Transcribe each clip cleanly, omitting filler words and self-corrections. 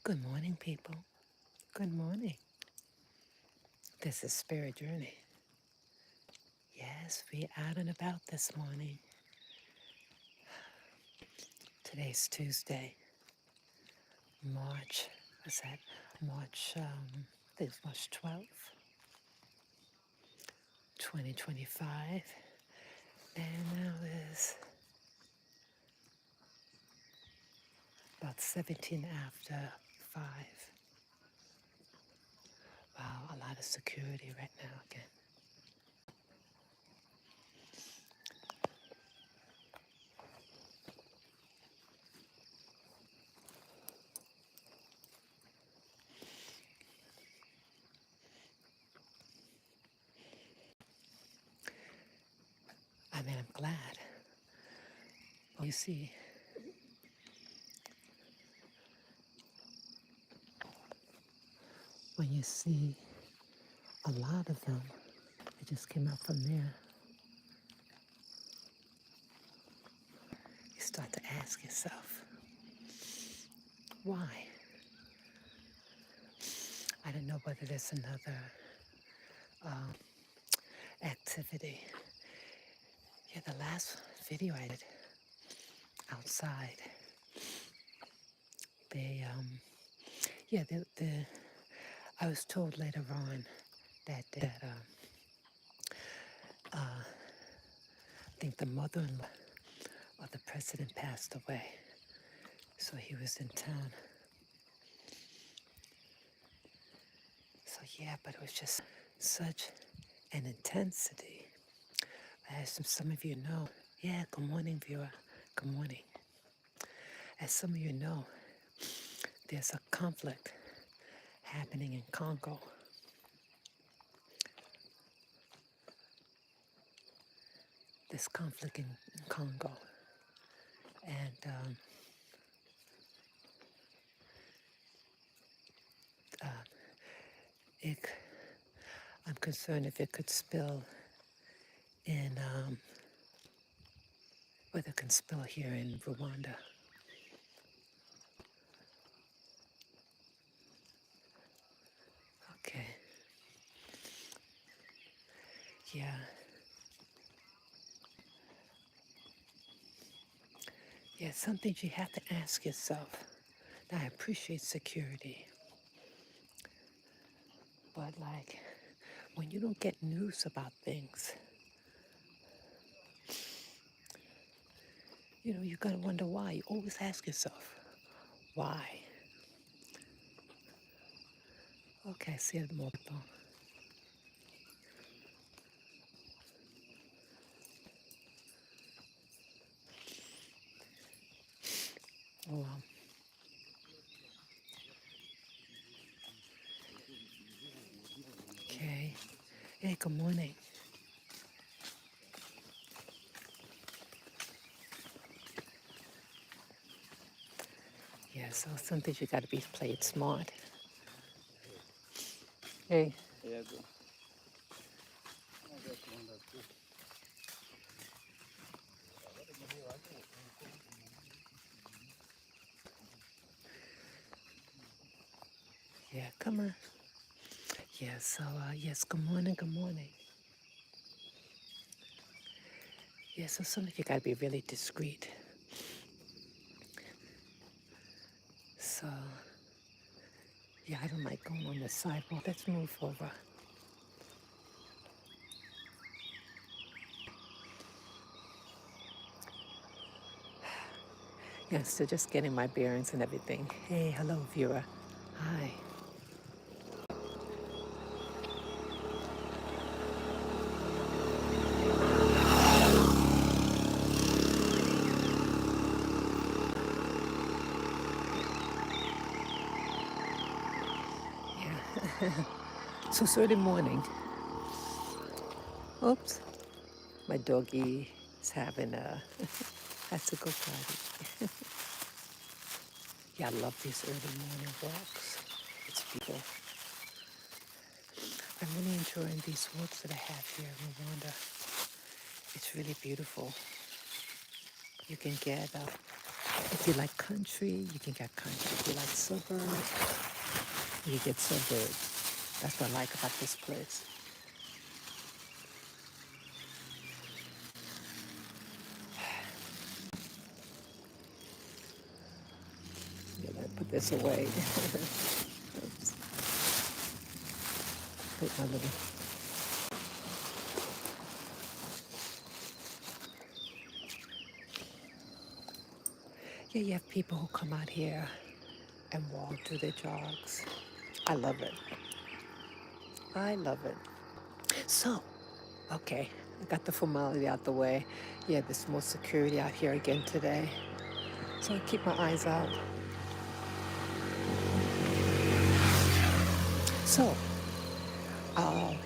Good morning, people. Good morning. This is Spirit Journey. Yes, we out and about this morning. Today's Tuesday, March, what's that? March, I think it's March 12th, 2025. And now is about 17 after 5. Wow, a lot of security right now again. I mean, I'm glad. Well, you see, when you see a lot of them, it just came out from there, you start to ask yourself, why? I don't know whether there's another activity. Yeah, the last video I did outside, they, I was told later on that I think the mother-in-law of the president passed away, so he was in town. So yeah, but it was just such an intensity. As some of you know, yeah, good morning, viewer. Good morning. As some of you know, there's a conflict happening in Congo. This conflict in Congo. And it, I'm concerned if it could spill in, whether it can spill here in Rwanda. Okay. Yeah. Yeah, some things you have to ask yourself. Now, I appreciate security, but like, when you don't get news about things, you're gonna wonder why. You always ask yourself, why? Okay, I see more people. Oh, okay. Hey, good morning. Yeah, so some things you gotta play it smart. Hey. Yeah, come on. Yeah, so, yes, good morning, good morning. Yeah, so some of you gotta be really discreet. So, yeah, I don't like going on the sidewalk. Let's move over. Yeah, so just getting my bearings and everything. Hey, hello, viewer. Hi. Yeah. So it's early morning. Oops. My doggy is having has to go potty. Yeah, I love these early morning walks. It's beautiful. I'm really enjoying these walks that I have here in Rwanda. It's really beautiful. You can get up. If you like country, you can get country. If you like suburbs, you get suburbs. That's what I like about this place. Yeah, let me put this away. Oops. Put my little. Yeah, you have people who come out here and walk, do their jogs. I love it. I love it. So, okay, I got the formality out the way. Yeah, there's more security out here again today. So I keep my eyes out. So,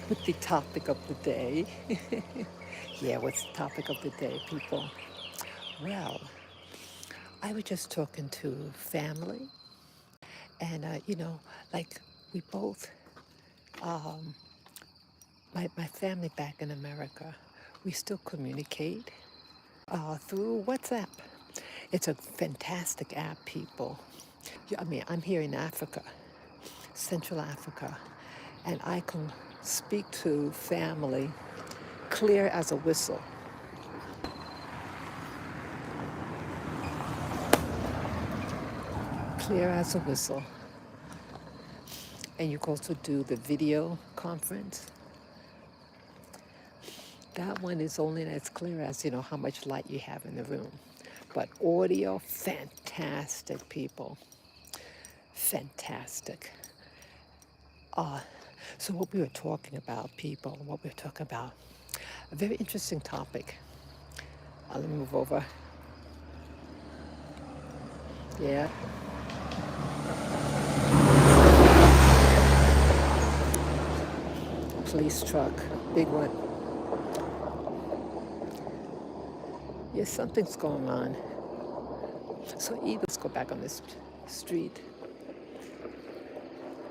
with the topic of the day. Yeah, what's the topic of the day, people? Well, I was just talking to family, and like we both, my family back in America, we still communicate through WhatsApp. It's a fantastic app, people. I mean, I'm here in Africa, Central Africa, and I can speak to family clear as a whistle. Clear as a whistle. And you can also do the video conference. That one is only as clear as, how much light you have in the room. But audio, fantastic, people. Fantastic. So what we were talking about, people, what we were talking about, a very interesting topic. Let me move over. Yeah. Police truck, big one. Yes, something's going on. So either let's go back on this street.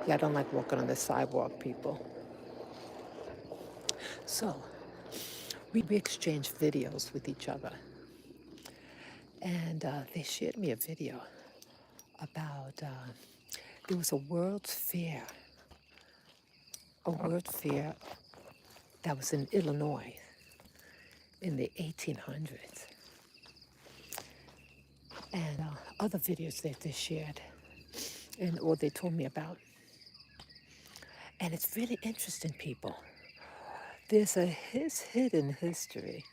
Yeah, I don't like walking on the sidewalk, people. So we exchanged videos with each other. And they shared me a video about, there was a World's Fair, that was in Illinois in the 1800s. And other videos that they shared, or they told me about. And it's really interesting, people. There's hidden history.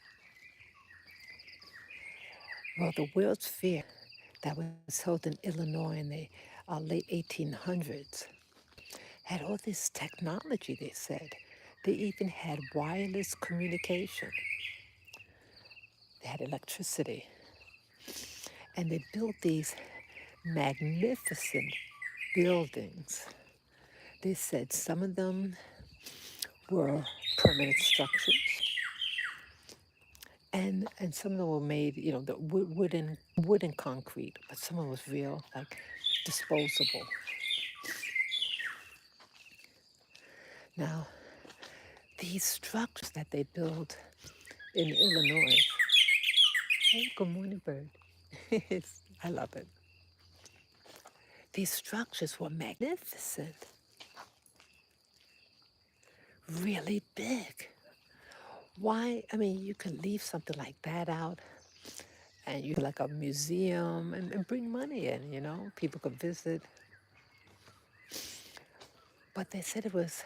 Well, the World's Fair that was held in Illinois in the late 1800s had all this technology, they said. They even had wireless communication. They had electricity. And they built these magnificent buildings. They said some of them were permanent structures, and some of them were made, the wood and concrete, but some of them was real, like disposable. Now, these structures that they built in Illinois. Hey, good morning, bird. I love it. These structures were magnificent, really big. Why? I mean, you could leave something like that out and you could like a museum and bring money in, people could visit. But they said it was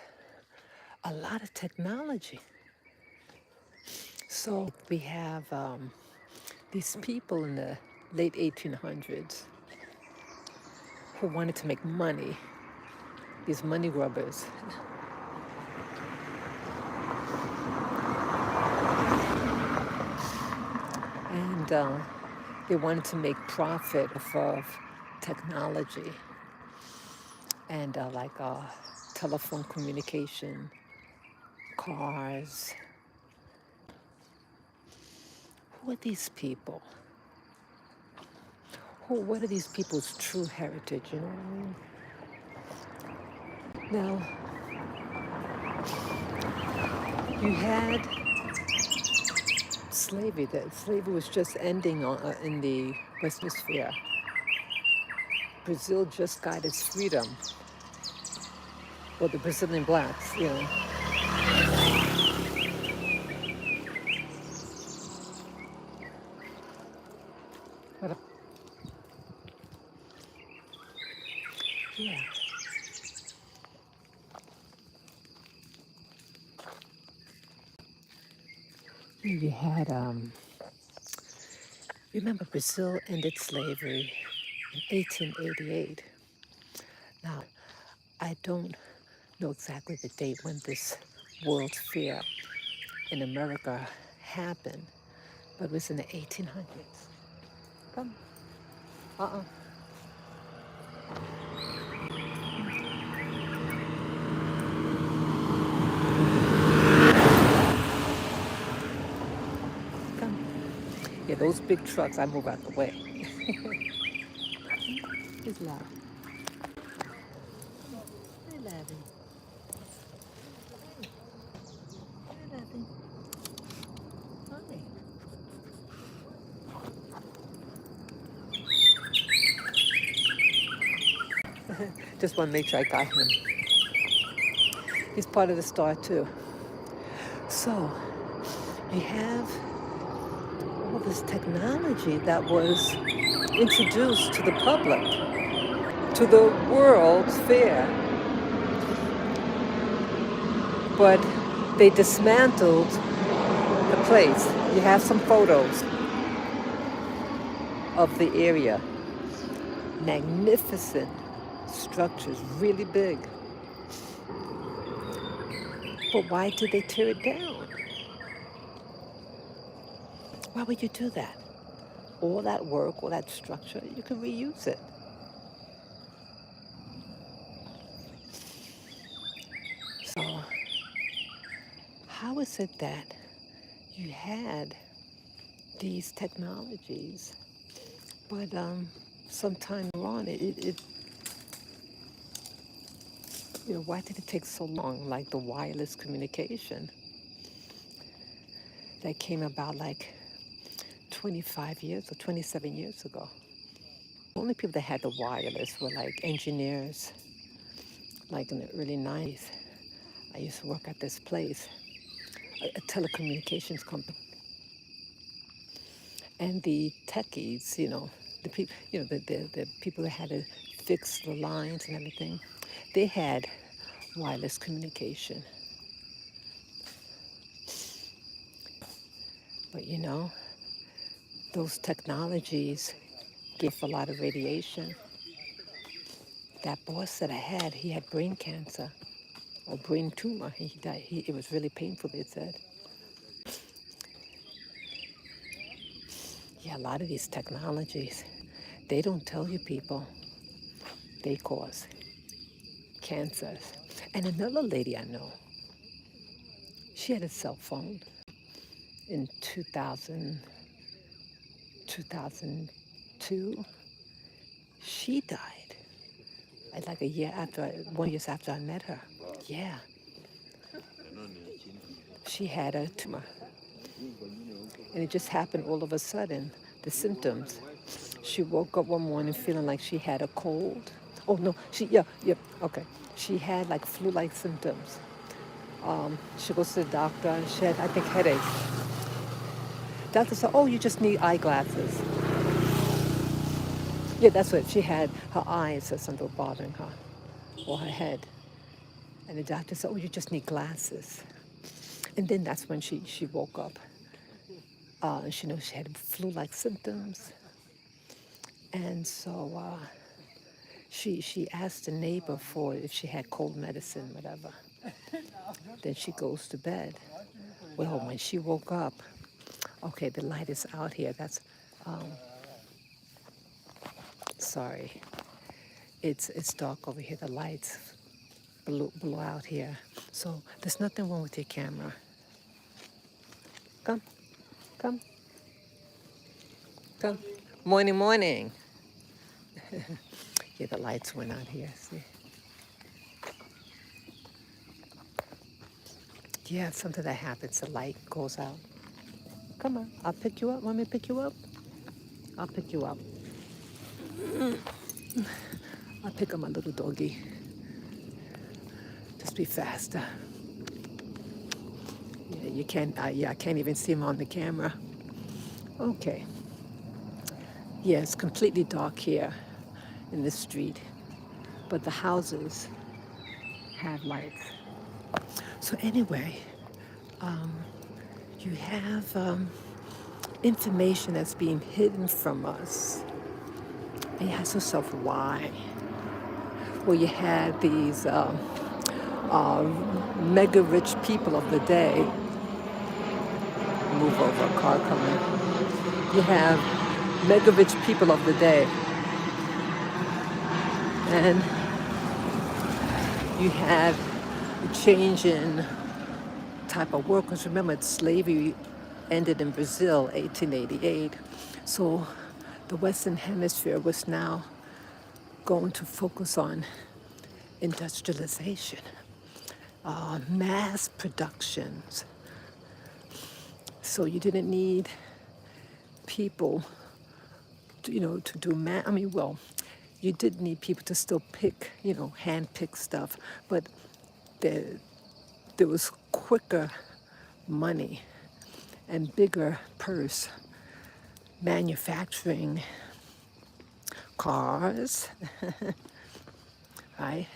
a lot of technology. So we have these people in the late 1800s who wanted to make money, these money grubbers. And they wanted to make profit of technology and telephone communication, cars. Who are these people? What are these people's true heritage, you know what I mean? Now, you had slavery. That slavery was just ending in the Western Hemisphere. Brazil just got its freedom. Well, the Brazilian blacks, you know. But, yeah. You had, remember Brazil ended slavery in 1888. Now, I don't know exactly the date when this World Fair in America happened, but it was in the 1800s. Come. Uh-uh. Come. Yeah, those big trucks, I move out the way. It's loud. Hi, Laddie. Hi, Laddie. Hi. Just want to make sure I got him. He's part of the star too. So we have all this technology that was introduced to the public, to the World's Fair, but they dismantled the place. You have some photos of the area. Magnificent structures, really big. But why did they tear it down? Why would you do that? All that work, all that structure, you can reuse it. So how is it that you had these technologies, but sometime on why did it take so long? Like the wireless communication that came about like 25 years or 27 years ago. The only people that had the wireless were like engineers, like in the early 90s. I used to work at this place, a telecommunications company. And the techies, the people, the people that had to fix the lines and everything, they had wireless communication. But those technologies gave a lot of radiation. That boss that I had, he had brain cancer or brain tumor. He died. It was really painful, they said. Yeah, a lot of these technologies, they don't tell you people they cause cancers. And another lady I know, she had a cell phone in 2002. She died like 1 year after I met her. Yeah, she had a tumor. And it just happened all of a sudden, the symptoms. She woke up one morning feeling like she had a cold. Oh no, okay. She had like flu-like symptoms. She goes to the doctor and she had, I think, headache. Doctor said, oh, you just need eyeglasses. Yeah, that's what she had. Her eyes or something bothering her, or her head. And the doctor said, oh, you just need glasses. And then that's when she woke up. She knows she had flu-like symptoms. And so she asked the neighbor for if she had cold medicine, whatever. Then she goes to bed. Well, when she woke up, okay, the light is out here. That's, sorry. It's dark over here. The lights blew out here. So there's nothing wrong with your camera. Come, come, come. Morning, morning. Yeah, the lights went out here, see? Yeah, something that happens, the light goes out. Come on, I'll pick you up. Want me to pick you up? I'll pick you up. I'll pick up my little doggy. Just be faster. Yeah, you can't. Yeah, I can't even see him on the camera. Okay. Yeah, it's completely dark here in this street, but the houses have lights. So anyway, you have information that's being hidden from us. And you ask yourself why. Well, you had these uh, mega rich people of the day. Move over, a car coming. You have mega rich people of the day, and you had a change in type of workers. Remember, slavery ended in Brazil, 1888. So the Western Hemisphere was now going to focus on industrialization, mass productions. So you didn't need people, to do math. I mean, well, you did need people to still pick, hand pick stuff, but there, there was quicker money and bigger purse manufacturing cars, right?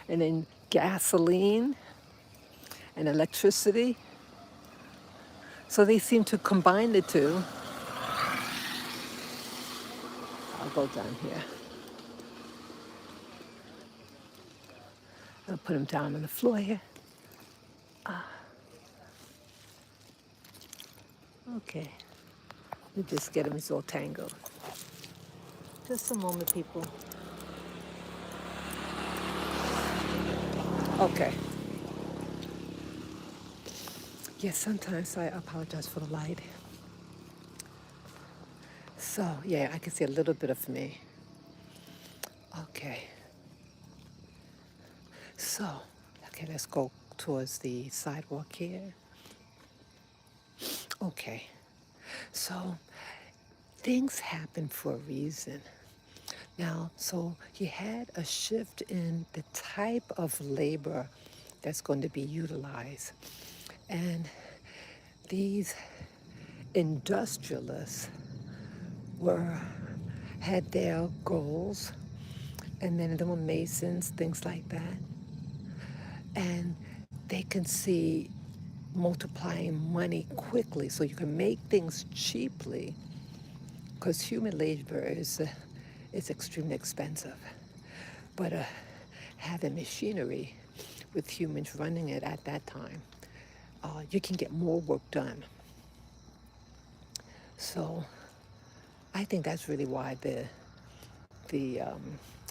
And then gasoline and electricity. So they seem to combine the two. I'll go down here. I'll put him down on the floor here. Okay. We just get him, he's all tangled. Just a moment, people. Okay. Yes, sometimes I apologize for the light. So, yeah, I can see a little bit of me. Okay. So, okay, let's go towards the sidewalk here. Okay. So, things happen for a reason. Now, so you had a shift in the type of labor that's going to be utilized. And these industrialists were had their goals, and many of them were masons, things like that. And they can see multiplying money quickly, so you can make things cheaply, because human labor is extremely expensive. But having machinery with humans running it at that time, you can get more work done. So I think that's really why the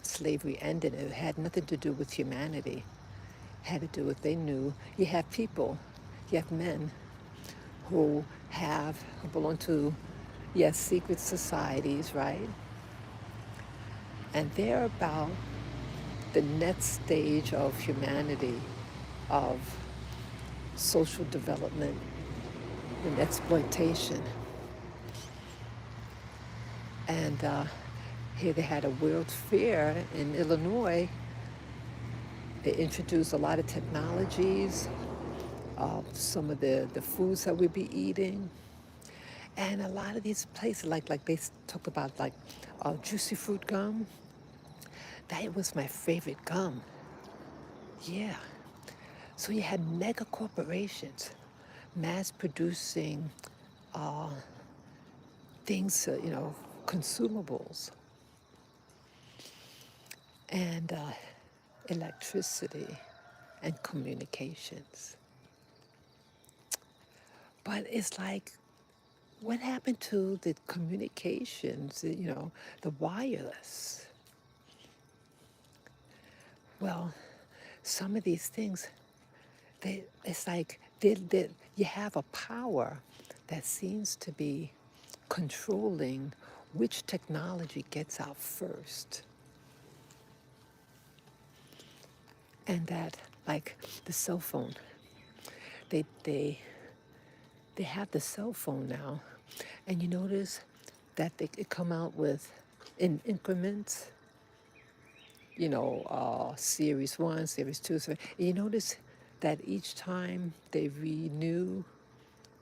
slavery ended. It had nothing to do with humanity. It had to do with they knew you have people, you have men who belong to, yes, secret societies, right? And they're about the next stage of humanity, of social development and exploitation. And here they had a World's Fair in Illinois. They introduced a lot of technologies, some of the foods that we'd be eating. And a lot of these places, like they talk about like juicy fruit gum. That was my favorite gum. Yeah. So you had mega corporations mass producing uh, things, consumables and electricity and communications. But it's like, what happened to the communications, the wireless? Well, some of these things, it's like you have a power that seems to be controlling which technology gets out first. And that, like the cell phone, they have the cell phone now, and you notice that they could come out with in increments, series one, series two. So you notice that each time they renew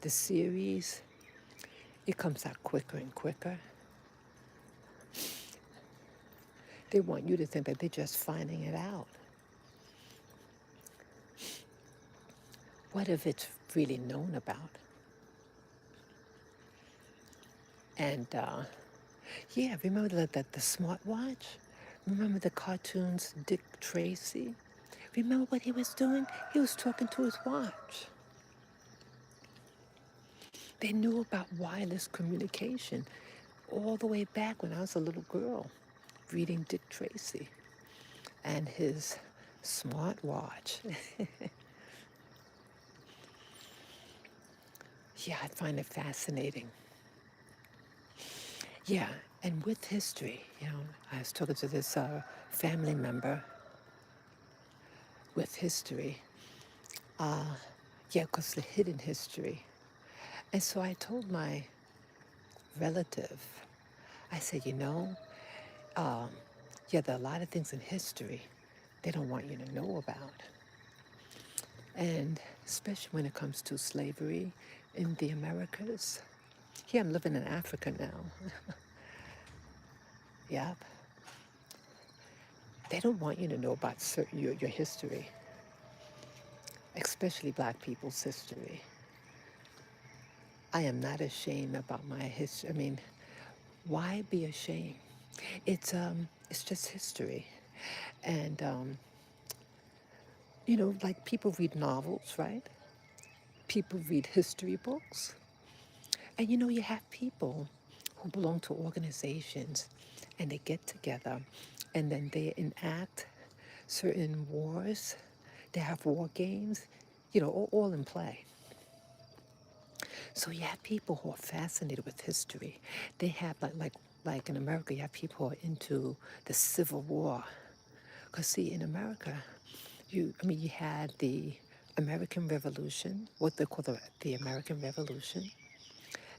the series, it comes out quicker and quicker. They want you to think that they're just finding it out. What if it's really known about? And yeah, remember the smartwatch? Remember the cartoons, Dick Tracy? Remember what he was doing? He was talking to his watch. They knew about wireless communication all the way back when I was a little girl reading Dick Tracy and his smartwatch. Yeah, I find it fascinating. Yeah, and with history, I was talking to this family member with history. Yeah, because the hidden history. And so I told my relative, I said, yeah, there are a lot of things in history they don't want you to know about. And especially when it comes to slavery in the Americas. Here I'm living in Africa now. Yep. They don't want you to know about your history, especially black people's history. I am not ashamed about my history. I mean, why be ashamed? It's just history. And like people read novels, right? People read history books. And you have people who belong to organizations and they get together and then they enact certain wars. They have war games, all in play. So you have people who are fascinated with history. They have like in America, you have people who are into the Civil War. Because see, in America, you had the American Revolution, what they call the American Revolution.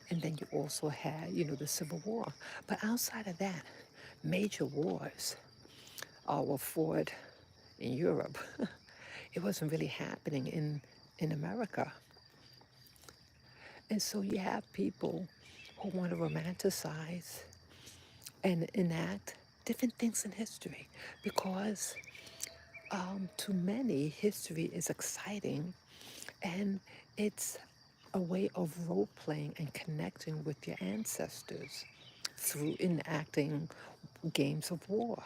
And then you also had, the Civil War. But outside of that, major wars were fought in Europe. It wasn't really happening in America. And so you have people who want to romanticize and enact different things in history because to many, history is exciting and it's a way of role playing and connecting with your ancestors through enacting games of war.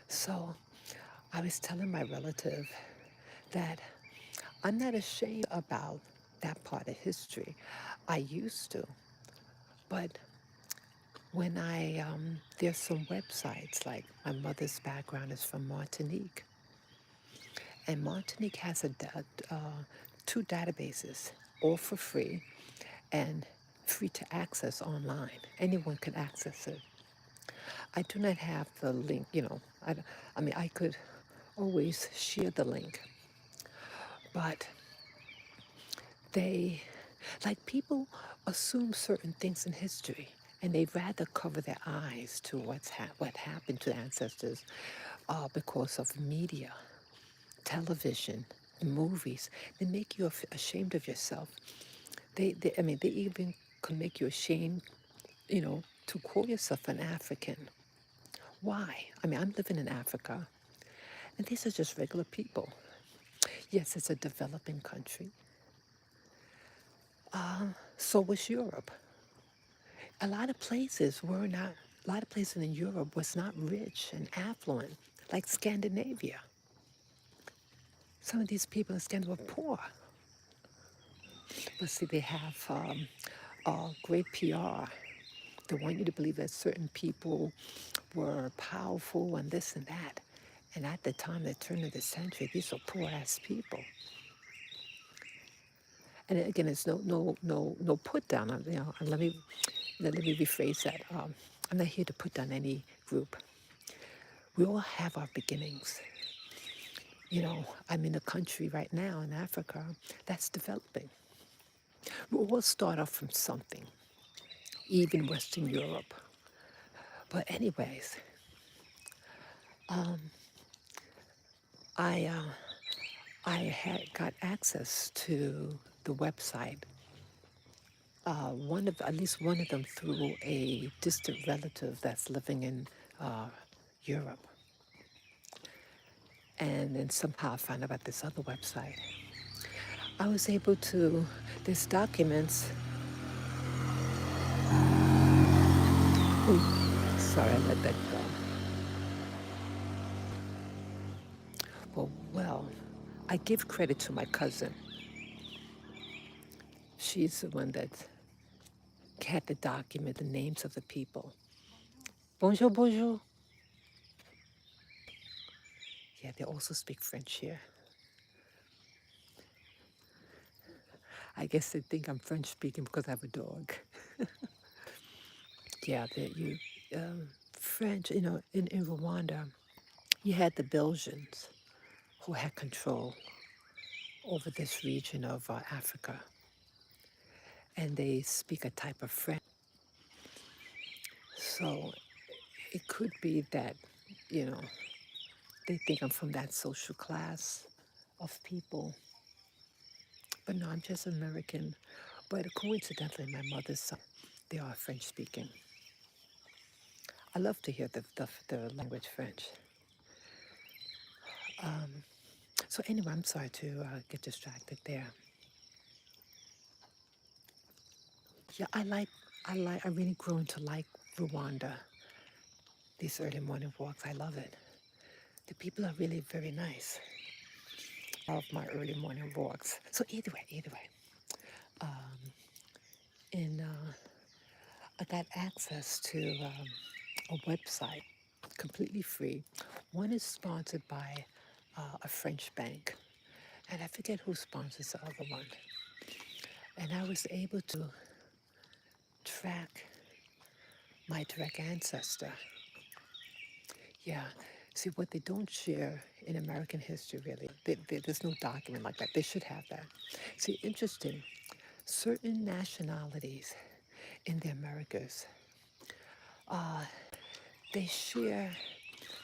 So I was telling my relative that I'm not ashamed about that part of history. I used to, but when there's some websites, like my mother's background is from Martinique, and Martinique has two databases, all for free and free to access online. Anyone can access it. I do not have the link, I could always share the link, but they, like people assume certain things in history and they'd rather cover their eyes to what happened to ancestors because of media, television, movies. They make you ashamed of yourself. They even could make you ashamed, to call yourself an African. Why? I'm living in Africa, and these are just regular people. Yes, it's a developing country. So was Europe. A lot of places in Europe was not rich and affluent, like Scandinavia. Some of these people in Scandinavia were poor. But see, they have great PR. They want you to believe that certain people were powerful and this and that. And at the time, the turn of the century, these are poor-ass people. And again, it's no put down. And let me rephrase that. I'm not here to put down any group. We all have our beginnings. I'm in a country right now in Africa that's developing. We all start off from something, even Western Europe. But anyways, I uh, I had got access to the website. One of at least one of them through a distant relative that's living in uh, Europe, and then somehow I found out about this other website. I was able to. There's documents. Ooh, sorry, I let that go. Well, I give credit to my cousin. She's the one that had the document, the names of the people. Bonjour, bonjour. Yeah, they also speak French here. I guess they think I'm French speaking because I have a dog. Yeah, French, in Rwanda, you had the Belgians who had control over this region of Africa, and they speak a type of French. So it could be that, you know, they think I'm from that social class of people. But no, I'm just American. But coincidentally, my mother's side, they are French speaking. I love to hear the language French. So anyway, I'm sorry to get distracted there. Yeah, I really grown to like Rwanda. These early morning walks, I love it. The people are really very nice. I love my early morning walks. So either way, and I got access to a website, completely free. One is sponsored by a French bank, and I forget who sponsors the other one. And I was able to track my direct ancestor. Yeah. See, what they don't share in American history, really, there's no document like that. They should have that. See, interesting. Certain nationalities in the Americas, they share,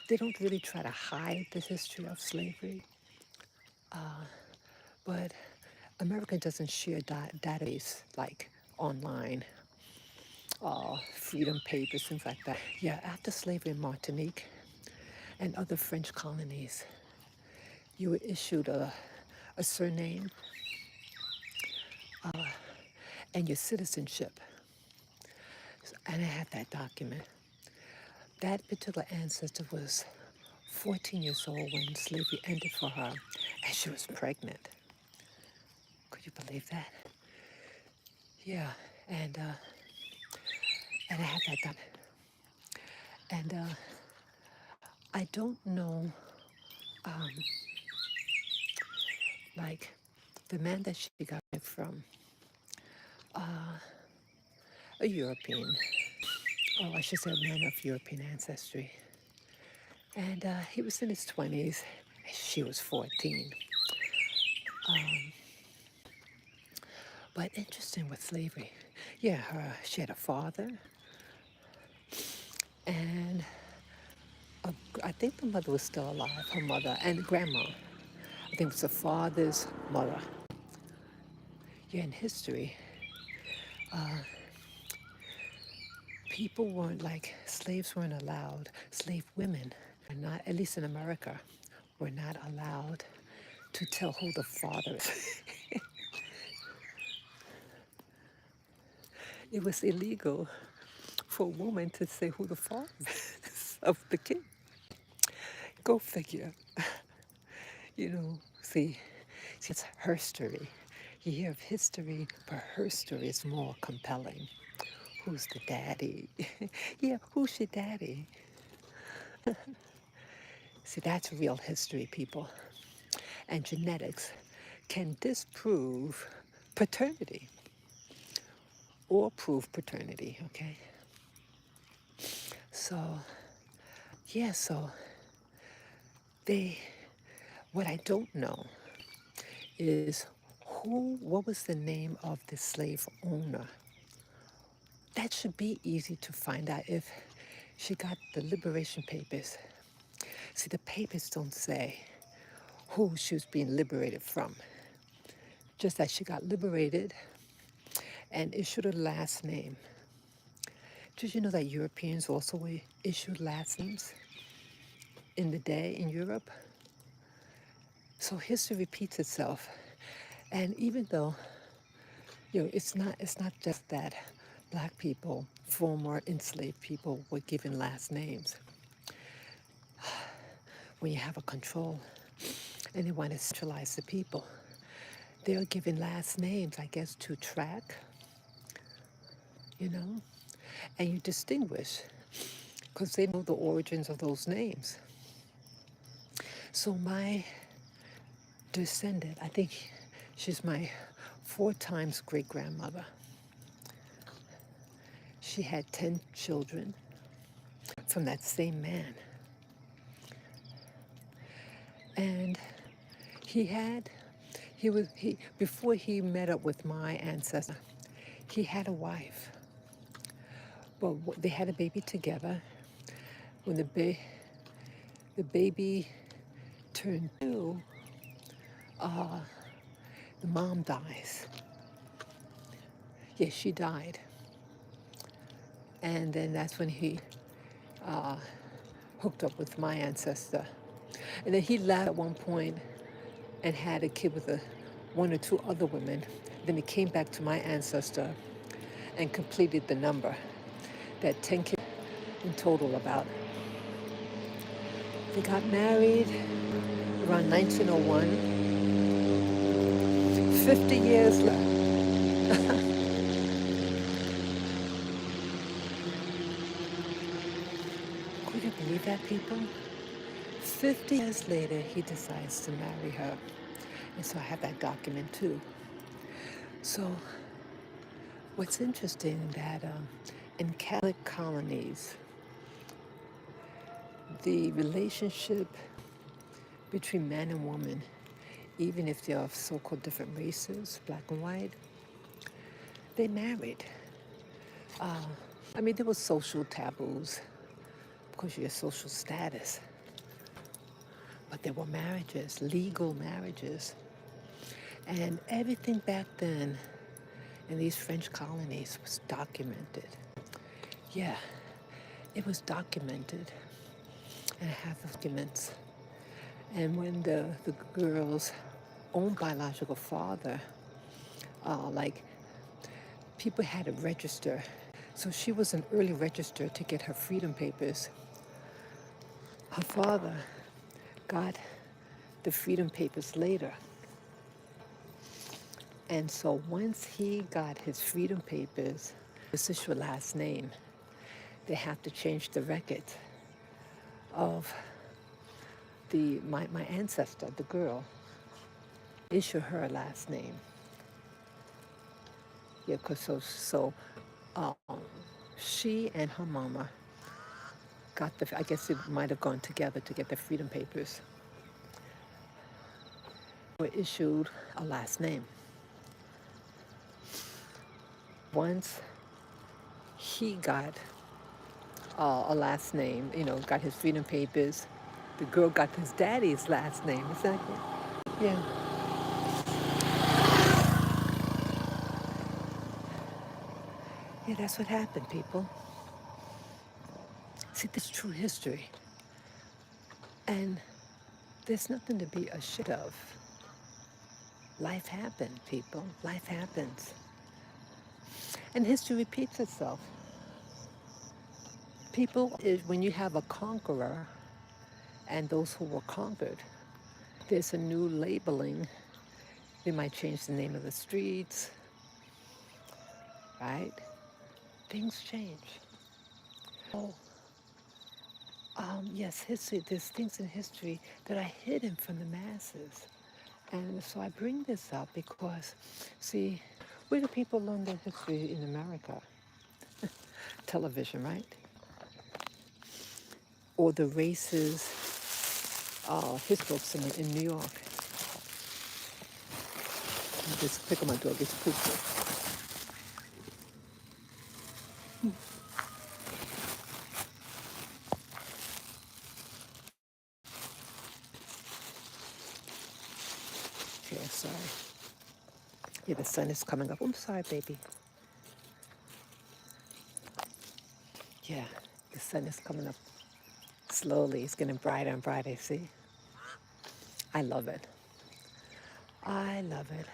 they don't really try to hide the history of slavery, but America doesn't share database like online, freedom papers, things like that. Yeah, after slavery in Martinique and other French colonies, you were issued a surname and your citizenship. And I have that document. That particular ancestor was 14 years old when slavery ended for her, and she was pregnant. Could you believe that? Yeah, and and I have that done. And I don't know, like, the man that she got it from, a European, oh, I should say a man of European ancestry. And he was in his 20s, and she was 14. But interesting with slavery. Yeah, she had a father, and I think the mother was still alive, her mother, and grandma. I think it was the father's mother. Yeah, in history, people weren't like, slaves weren't allowed, slave women were not, at least in America, were not allowed to tell who the father is. It was illegal for a woman to say who the father is of the kid. Go figure. See, it's her story. You hear of history, but her story is more compelling. Who's the daddy? Yeah, who's your daddy? See, that's real history, people. And genetics can disprove paternity or prove paternity, okay? So, yeah, so they, what I don't know is what was the name of the slave owner? That should be easy to find out if she got the liberation papers. See, the papers don't say who she was being liberated from, just that she got liberated and issued a last name. Did you know that Europeans also issued last names in the day in Europe? So history repeats itself. And even though, it's not just that black people, former enslaved people, were given last names. When you have a control and they want to centralize the people, they are given last names, I guess, to track, you know, and you distinguish because they know the origins of those names. So my descendant, I think she's my 4 times great grandmother. She had 10 children from that same man. And before he met up with my ancestor, he had a wife. Well, they had a baby together. When the baby turned 2, the mom dies. Yes, she died. And then that's when he hooked up with my ancestor. And then he left at one point and had a kid with 1 or 2 other women. Then he came back to my ancestor and completed the number. That 10 kids in total about. They got married around 1901. 50 years later. Could you believe that, people? 50 years later, he decides to marry her. And so I have that document too. So what's interesting that in Catholic colonies, the relationship between man and woman, even if they are of so-called different races, black and white, they married. There were social taboos because of your social status. But there were marriages, legal marriages. And everything back then in these French colonies was documented. Yeah, it was documented. And I have documents. And when the girl's own biological father, people had to register. So she was an early register to get her freedom papers. Her father got the freedom papers later. And so once he got his freedom papers, this is your last name, they have to change the record of my ancestor, the girl, issue her last name. Yeah, because she and her mama I guess it might have gone together to get the freedom papers. Were issued a last name. Once he got a last name, got his freedom papers, the girl got his daddy's last name. Exactly. Yeah. Yeah, that's what happened, people. See, this is true history. And there's nothing to be ashamed of. Life happened, people. Life happens. And history repeats itself. People, when you have a conqueror and those who were conquered, there's a new labeling. They might change the name of the streets, right? Things change. Oh, yes, history. There's things in history that are hidden from the masses. And so I bring this up because, see, where do people learn their history in America? Television, right? Or the races, history books in New York. Just pick up my dog. It's pooping. Yeah, sorry. Yeah, the sun is coming up. I'm sorry, baby. Yeah, the sun is coming up slowly. It's getting brighter and brighter. See, I love it. I love it.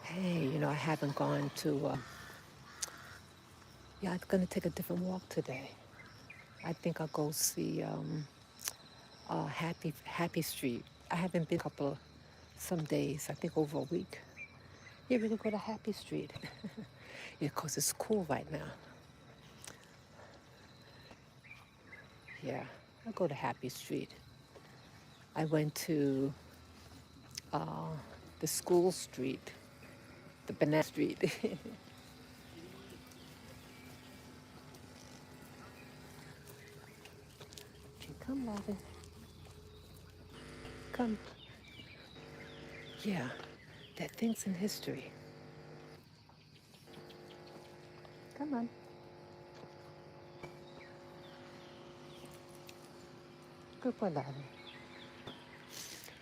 Hey, I haven't gone to. Yeah, I'm gonna take a different walk today. I think I'll go see Happy Street. I haven't been a couple, some days. I think over a week. Yeah, we could go to Happy Street. Yeah, 'cause it's cool right now. Yeah, I'll go to Happy Street. I went to the School Street, the Banana Street. Okay, come, Robin. Come. Yeah, that thing's in history. Come on. Good boy, Robin.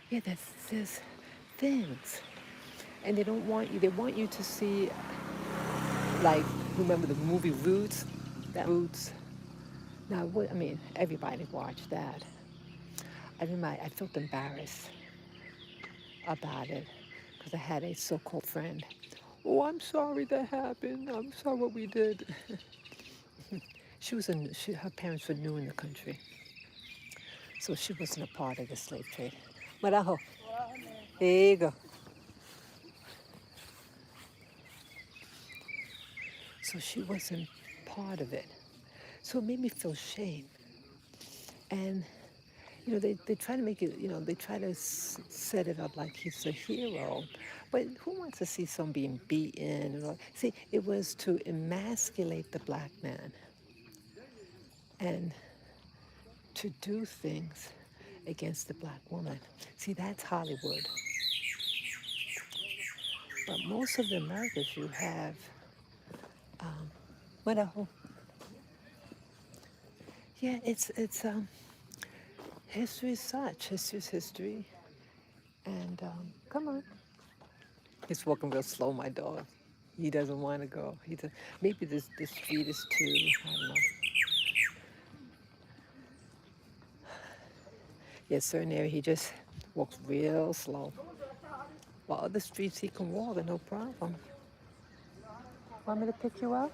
Yeah, there's things. And they want you to see, like, remember the movie Roots? That Roots. Now, I mean, everybody watched that. I remember I felt embarrassed about it because I had a so-called friend. Oh, I'm sorry that happened. I'm sorry what we did. Her parents were new in the country, so she wasn't a part of the slave trade. Marajo, here you go. So she wasn't part of it. So it made me feel shame. And, they try to make it, they try to set it up like he's a hero. But who wants to see someone being beaten? See, it was to emasculate the black man and to do things against the black woman. See, that's Hollywood. But most of the Americas you have, what a whole, yeah, it's history is such. History is history. And come on. He's walking real slow, my dog. He doesn't want to go. Maybe this street is too, I don't know. Yeah, certain area he just walks real slow. While other streets he can walk and no problem. Want me to pick you up?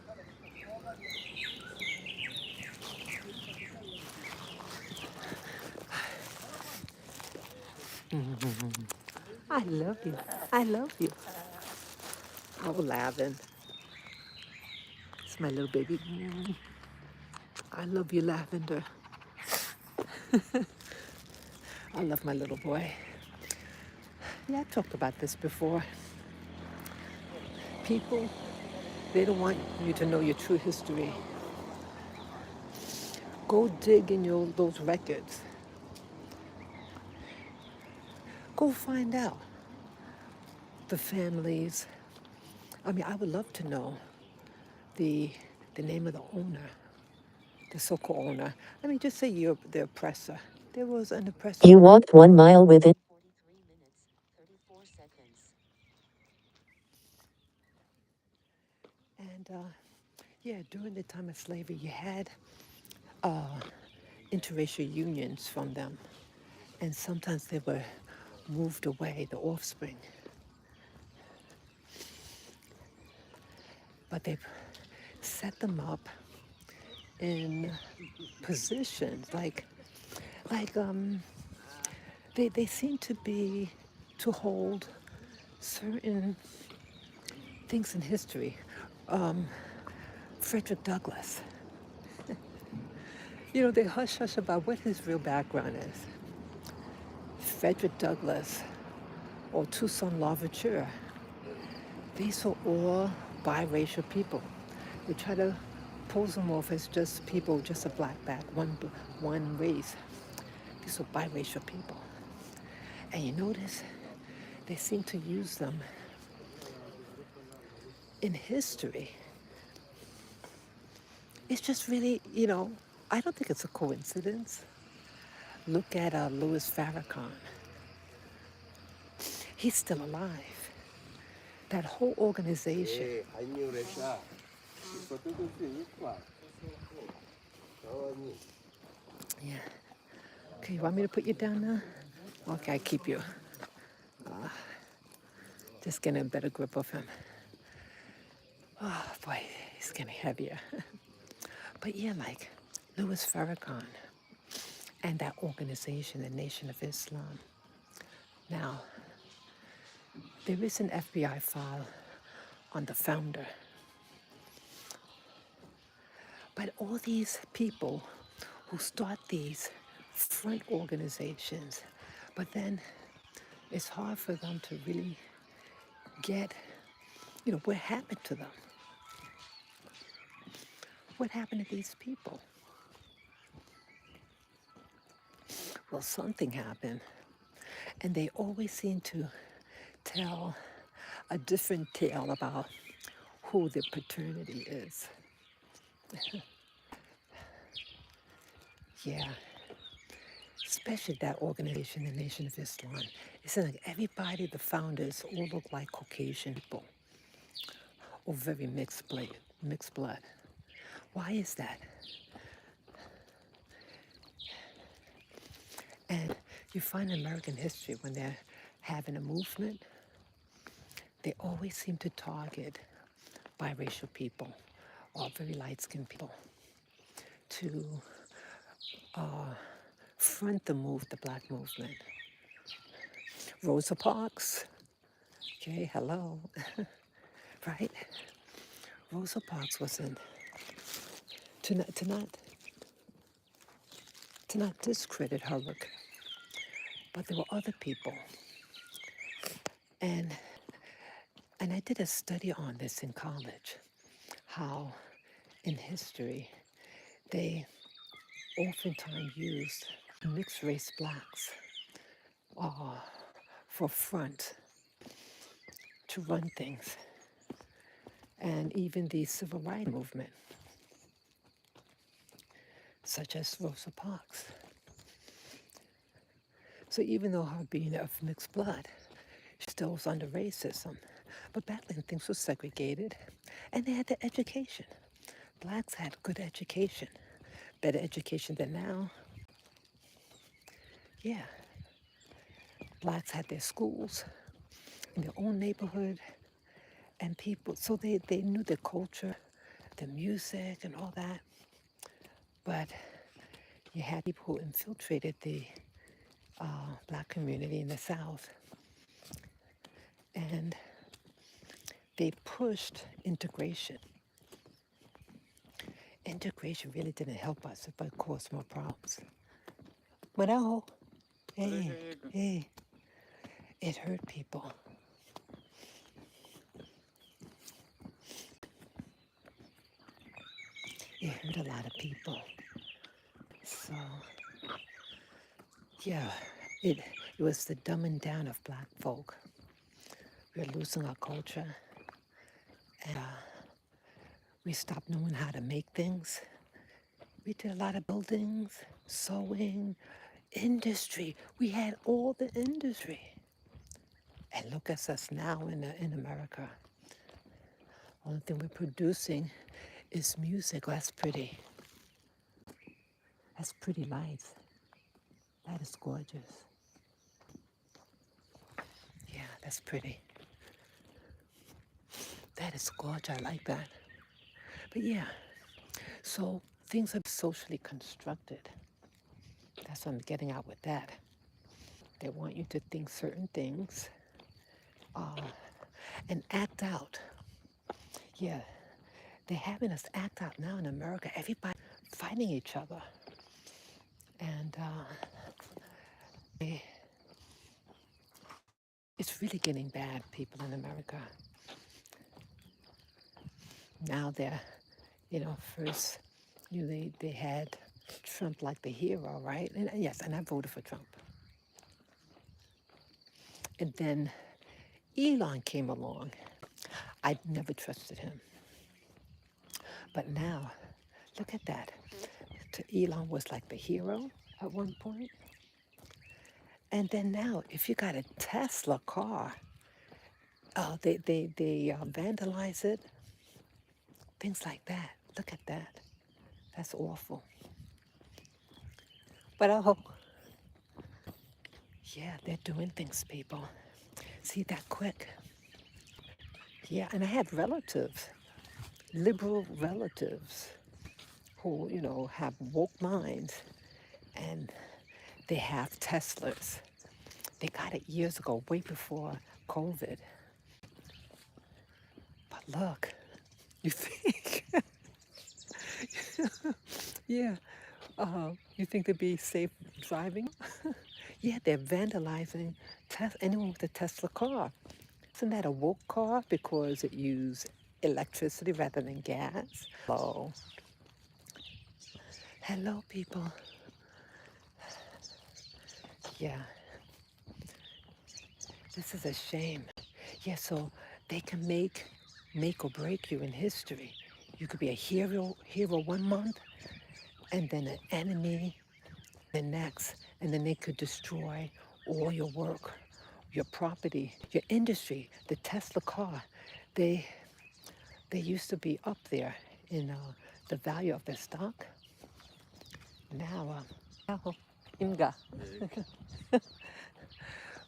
I love you. I love you. Oh, Lavin. It's my little baby. I love you, Lavender. I love my little boy. Yeah, I talked about this before. People, they don't want you to know your true history. Go dig in those records. Go find out the families. I mean, I would love to know the name of the owner, the so-called owner. I mean, just say you're the oppressor. There was an oppressor. You walked 1 mile within 43 minutes, 34 seconds. And yeah, during the time of slavery, you had interracial unions from them. And sometimes they were moved away, the offspring. But they set them up in positions like they seem to be to hold certain things in history. Frederick Douglass. They hush hush about what his real background is. Frederick Douglass or Toussaint Louverture. These are all biracial people. They try to pose them off as just people, just a black back, one race. These are biracial people. And you notice they seem to use them in history. It's just really, I don't think it's a coincidence. Look at Louis Farrakhan. He's still alive. That whole organization. Yeah. Okay, you want me to put you down now? Okay, I keep you. Just getting a better grip of him. Oh boy, he's getting heavier. But yeah, like Louis Farrakhan and that organization, the Nation of Islam. Now, there is an FBI file on the founder. But all these people who start these front organizations, but then it's hard for them to really get, what happened to them? What happened to these people? Well, something happened, and they always seem to tell a different tale about who their paternity is. Yeah, especially that organization, the Nation of Islam. It's like everybody, the founders, all look like Caucasian people or very mixed blood. Mixed blood. Why is that? And you find in American history when they're having a movement, they always seem to target biracial people or very light-skinned people to front the black movement. Rosa Parks, okay, hello, right? Rosa Parks wasn't to not discredit her work, but there were other people, and I did a study on this in college, how in history they oftentimes used mixed race blacks for front to run things, and even the civil rights movement, such as Rosa Parks. So even though her being of mixed blood, she still was under racism. But back then things were segregated, and they had the education. Blacks had good education, better education than now. Yeah, blacks had their schools in their own neighborhood, and people, so they knew the culture, the music, and all that. But you had people who infiltrated the black community in the South, and they pushed integration. Integration really didn't help us, but caused more problems. Marajo, hey, hey, it hurt people. It hurt a lot of people. So, yeah, it was the dumbing down of black folk. We're losing our culture, and we stopped knowing how to make things. We did a lot of buildings, sewing, industry. We had all the industry. And look at us now in America. Only thing we're producing is music. Oh, that's pretty. That's pretty lights. That is gorgeous. Yeah, that's pretty. That is gorgeous. I like that. But yeah, so things are socially constructed. That's what I'm getting at with that. They want you to think certain things and act out. Yeah, they're having us act out now in America. Everybody fighting each other. And it's really getting bad, people in America. Now they're, first, they had Trump like the hero, right? And yes, and I voted for Trump. And then Elon came along. I never trusted him. But now, look at that. Elon was like the hero at one point. And then now, if you got a Tesla car, they vandalize it, things like that. Look at that. That's awful. But I hope, yeah, they're doing things, people. See that quick. Yeah, and I had relatives, liberal relatives, who, have woke minds, and they have Teslas. They got it years ago, way before COVID. But look, you think, yeah, you think they'd be safe driving? Yeah, they're vandalizing anyone with a Tesla car. Isn't that a woke car because it used electricity rather than gas? Hello. Hello, people. Yeah, this is a shame. Yeah, so they can make or break you in history. You could be a hero 1 month, and then an enemy the next, and then they could destroy all your work, your property, your industry. The Tesla car, they they used to be up there in the value of their stock. Now, Imga.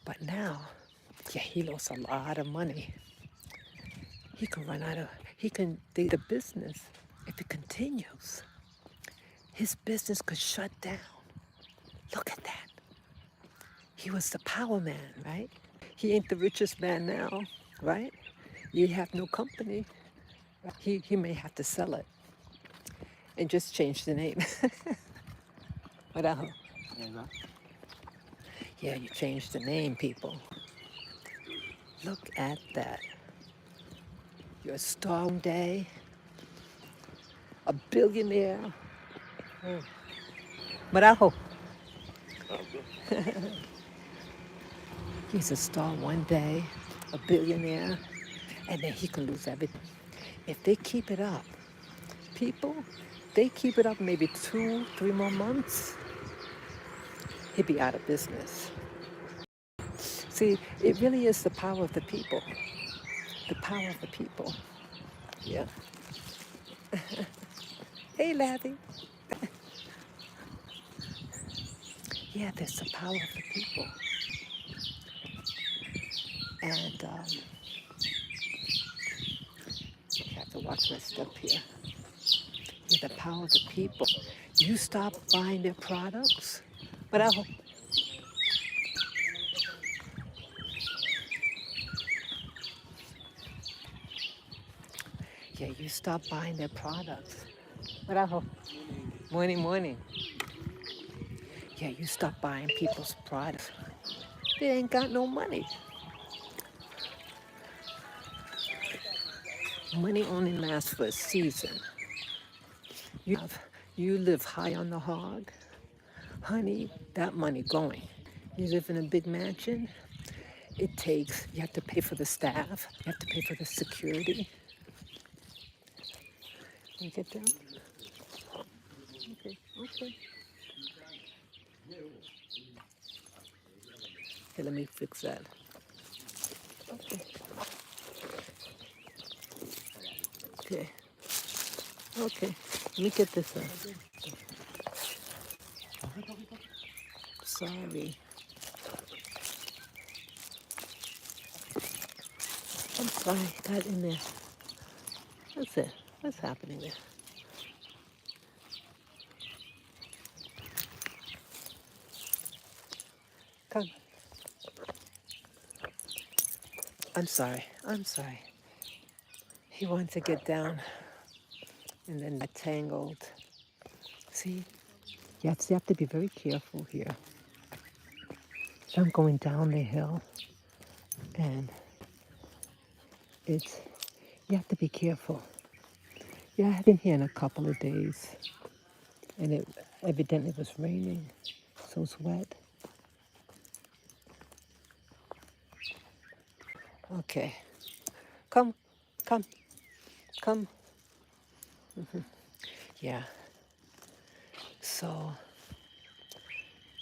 But now, yeah, he lost a lot of money. He can run out of, the business, if it continues, his business could shut down. Look at that. He was the power man, right? He ain't the richest man now, right? You have no company. He may have to sell it and just change the name. But yeah, you change the name, people. Look at that. You're a star one day, a billionaire. Marajo. He's a star one day, a billionaire, and then he can lose everything. If they keep it up, people, they keep it up maybe 2, 3 more months, he'd be out of business. See, it really is the power of the people. The power of the people. Yeah. Hey, Laddie. Yeah, there's the power of the people. And I have to watch my step here. Yeah, the power of the people. You stop buying their products, but I hope. Yeah, you stop buying their products. But I hope. Morning, morning. Yeah, you stop buying people's products. They ain't got no money. Money only lasts for a season. You live high on the hog, honey, that money going. You live in a big mansion, you have to pay for the staff, you have to pay for the security. Can you get down? Okay, okay. Okay, let me fix that. Okay, okay, okay. Let me get this out. Sorry. I'm sorry, got in there. What's it? What's happening there? Come. I'm sorry. I'm sorry. He wanted to get down and then got tangled. See, you have to be very careful here. I'm going down the hill and you have to be careful. Yeah, I've been here in a couple of days and it evidently was raining, so it's wet. Okay. Come, come, come. Yeah. So,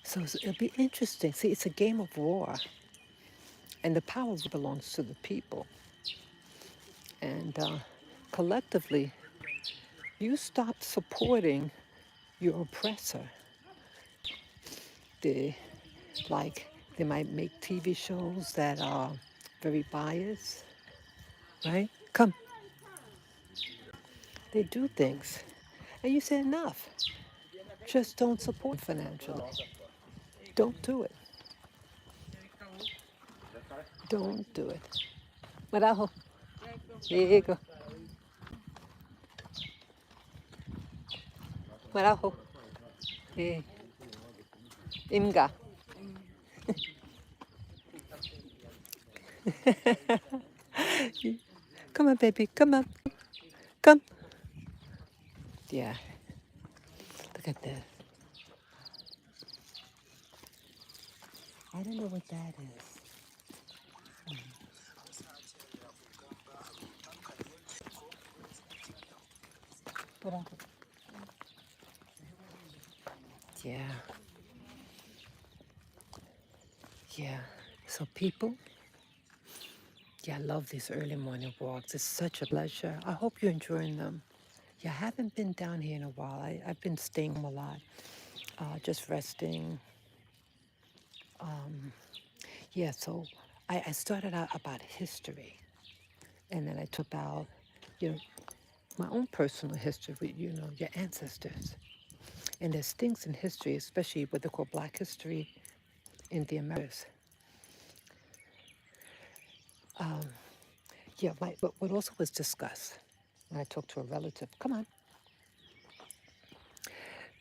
it'll be interesting. See, it's a game of war, and the power belongs to the people. And collectively, you stop supporting your oppressor. They, like, they might make TV shows that are very biased, right? Come, they do things. And you say enough. Just don't support financially. Don't do it. Don't do it. Marajo. Here you go. Marajo. Hey. Imga. Come on, baby. Come on. Come. Yeah. Look at this. I don't know what that is. Yeah. Yeah. So people, yeah, I love these early morning walks. It's such a pleasure. I hope you're enjoying them. Yeah, I haven't been down here in a while. I've been staying home a lot, just resting. Yeah, so I started out about history, and then I took about, you know, my own personal history with, your ancestors. And there's things in history, especially what they call Black history in the Americas. Yeah, but what also was discussed when I talked to a relative, come on,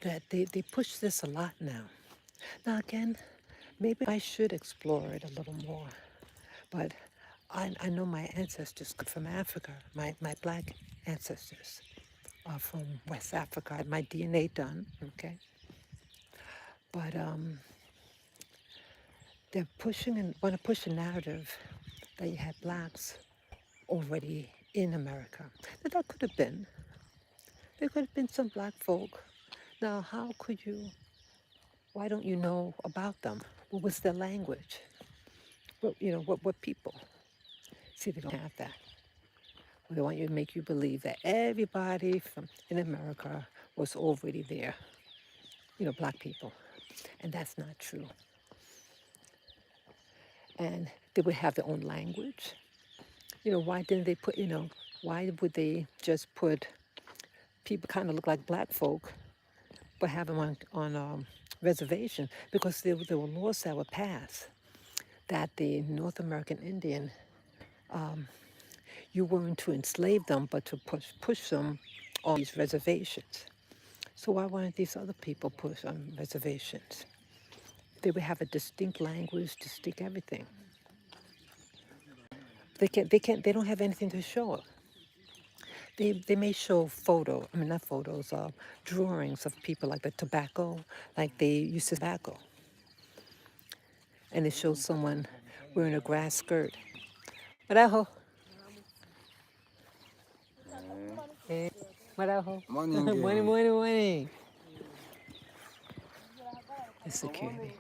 that they push this a lot now. Now, again, maybe I should explore it a little more, but I know my ancestors come from Africa, my Black ancestors are from West Africa. I had my DNA done, okay? But they're pushing and want to push a narrative that you had Blacks already in America. Now, that could have been. There could have been some Black folk. Now, how could you, why don't you know about them? What was their language? What people? See, they don't have that. They want you to make you believe that everybody from in America was already there, Black people. And that's not true. And they would have their own language. Why didn't they put, why would they just put people kind of look like Black folk, but have them on reservation? Because there were laws that were passed that the North American Indian, you weren't to enslave them, but to push them on these reservations. So why weren't these other people pushed on reservations? They would have a distinct language, distinct everything. They don't have anything to show. They may show not photos, drawings of people like the tobacco, like they used to tobacco. And it shows someone wearing a grass skirt. Marajo. Eh, Marajo. Morning, Morning, girl. morning, morning. The security.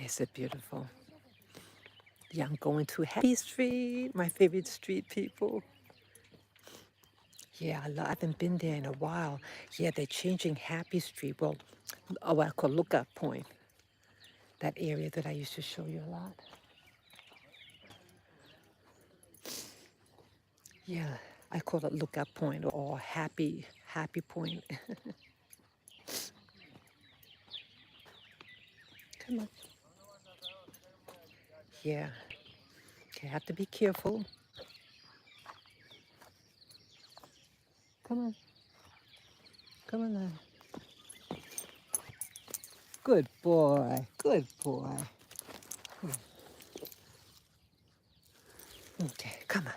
Is it beautiful? Yeah, I'm going to Happy Street, my favorite street, people. Yeah, I haven't been there in a while. Yeah, they're changing Happy Street. Well, what I call Lookout Point, that area that I used to show you a lot. Yeah, I call it Lookout Point or Happy Point. Come on. Yeah, you have to be careful. Come on, come on now. Good boy, good boy. Okay, come on.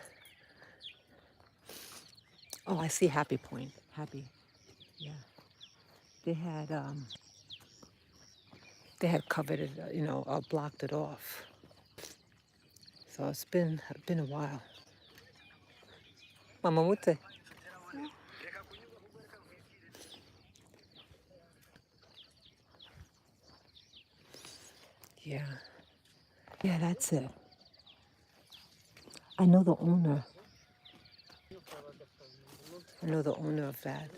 Oh, I see Happy Point. Happy, yeah. they had um, they had covered it, blocked it off. So it's been a while. Mama Mute. Yeah, yeah, that's it. I know the owner. I know the owner of that.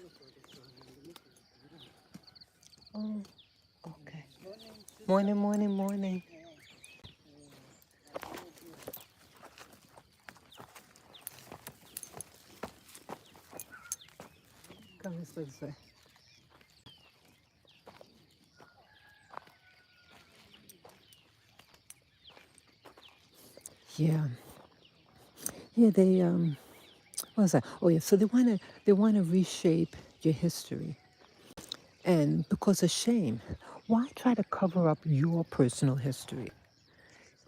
Oh, okay. Morning, morning, morning. Come this way. Yeah, yeah. What was that? Oh yeah. So they wanna reshape your history, and because of shame, why try to cover up your personal history?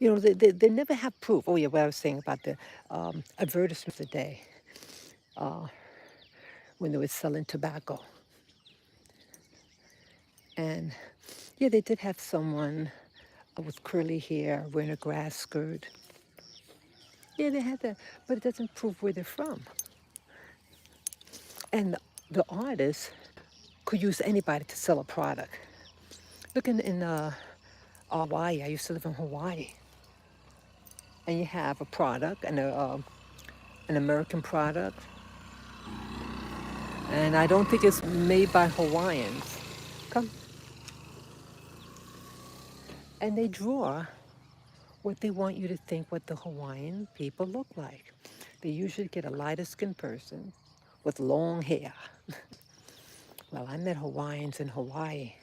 They never have proof. Oh yeah, what I was saying about the advertisements today when they were selling tobacco, and yeah, they did have someone with curly hair wearing a grass skirt. Yeah, they had that, but it doesn't prove where they're from. And the artist could use anybody to sell a product. Look in Hawaii. I used to live in Hawaii, and you have a product and an American product, and I don't think it's made by Hawaiians. Come, and they draw what they want you to think what the Hawaiian people look like. They usually get a lighter skinned person with long hair. Well, I met Hawaiians in Hawaii.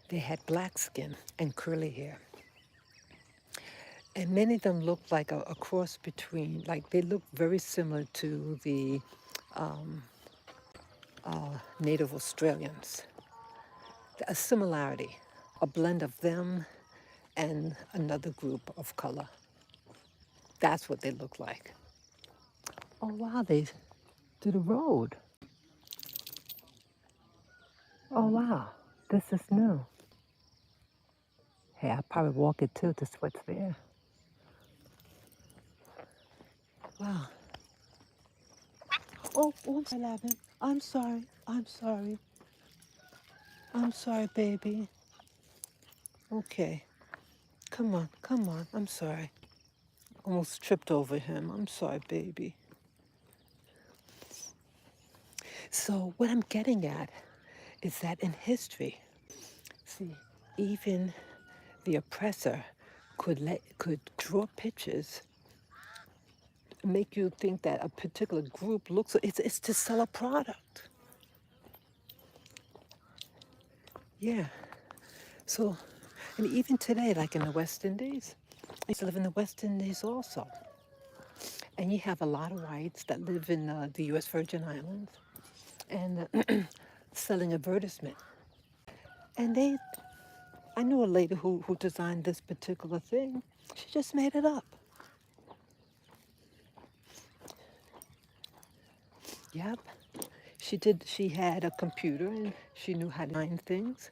They had black skin and curly hair. And many of them looked like a cross between, like they look very similar to the Native Australians. A similarity, a blend of them and another group of color. That's what they look like. Oh wow, they did a road. Oh wow, this is new. Hey, I'll probably walk it too to see what's there. Wow. Oh, I'm sorry, Lavin. I'm sorry. I'm sorry. I'm sorry, baby. Okay. Come on, come on. I'm sorry. Almost tripped over him. I'm sorry, baby. So, what I'm getting at is that in history, see, even the oppressor could draw pictures, make you think that a particular group looks. It's to sell a product. Yeah. So, and even today, like in the West Indies, I used to live in the West Indies also, and you have a lot of whites that live in the U.S. Virgin Islands, and selling advertisement. And I knew a lady who designed this particular thing. She just made it up. Yep. She had a computer and she knew how to design things.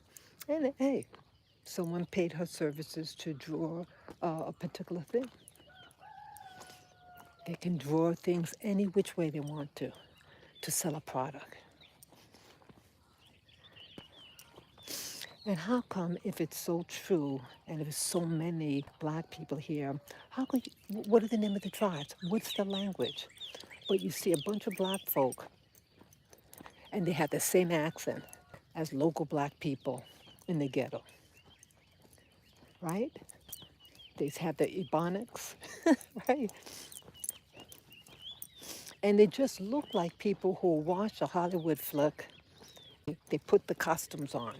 And hey, someone paid her services to draw a particular thing. They can draw things any which way they want to sell a product. And how come, if it's so true, and if there's so many black people here, how could what are the name of the tribes? What's the language? But you see a bunch of black folk, and they have the same accent as local black people in the ghetto, right? They have the Ebonics, right? And they just look like people who watch a Hollywood flick. They put the costumes on,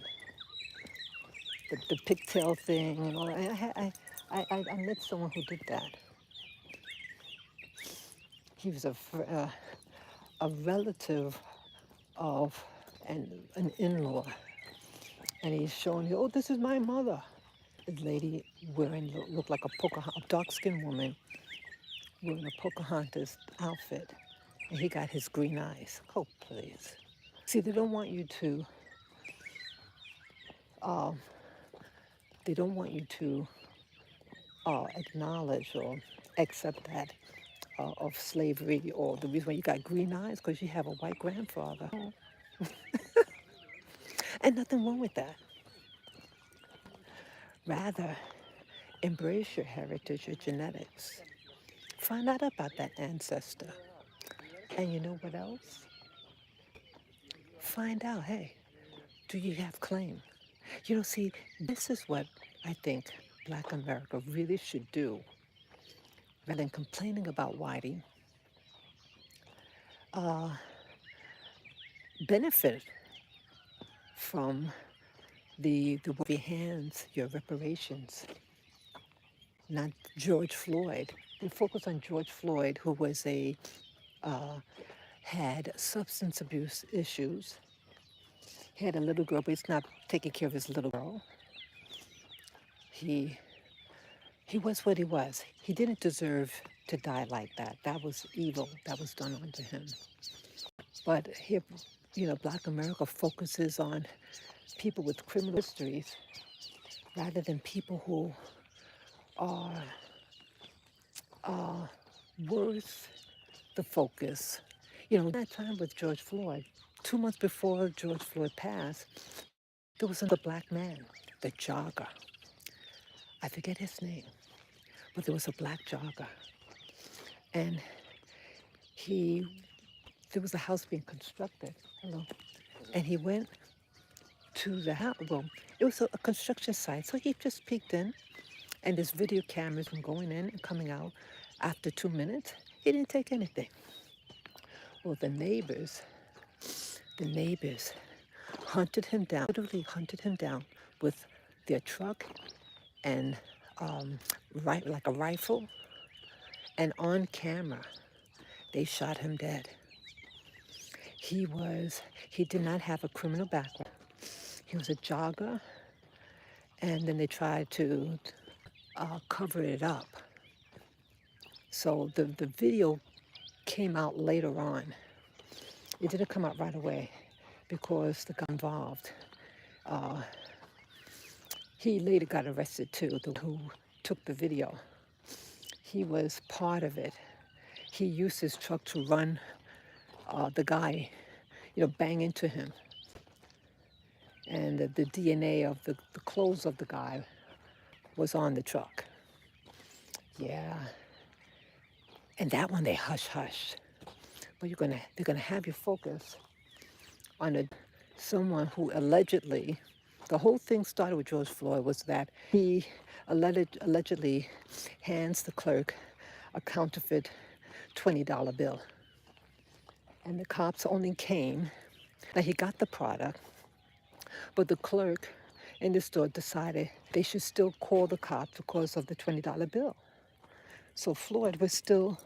the pigtail thing, and all. I met someone who did that. He was a relative of an in-law, and he's showing you, oh, this is my mother. The lady looked like a dark-skinned woman wearing a Pocahontas outfit, and he got his green eyes. Oh, please. See, they don't want you to um, they don't want you to acknowledge or accept that of slavery, or the reason why you got green eyes because you have a white grandfather. And nothing wrong with that. Rather, embrace your heritage, your genetics. Find out about that ancestor. And you know what else? Find out, hey, do you have claim? You know, see, this is what I think Black America really should do. Rather than complaining about whiting, benefit from the work of your hands, your reparations, not George Floyd. They focus on George Floyd, who was had substance abuse issues. He had a little girl, but he's not taking care of his little girl. He he was what he was. He didn't deserve to die like that. That was evil that was done unto him. But here, Black America focuses on people with criminal histories rather than people who are worth the focus. That time with George Floyd, 2 months before George Floyd passed, there was another black man, the jogger. I forget his name, but there was a black jogger. And he, there was a house being constructed. Hello. And he went to the house. Well, it was a construction site, so he just peeked in, and there's video cameras from going in and coming out. After 2 minutes, he didn't take anything. Well, the neighbors hunted him down, literally hunted him down with their truck and like a rifle, and on camera, they shot him dead. He did not have a criminal background. He was a jogger, and then they tried to cover it up. So the video came out later on. It didn't come out right away because the guy involved, he later got arrested too, who took the video. He was part of it. He used his truck to run the guy, bang into him. And the DNA of the clothes of the guy was on the truck. Yeah. And that one they hush. But they're gonna have you focus on someone who allegedly, the whole thing started with George Floyd was that he allegedly hands the clerk a counterfeit $20 bill. And the cops only came, that he got the product, but the clerk in the store decided they should still call the cops because of the $20 bill. So Floyd was still,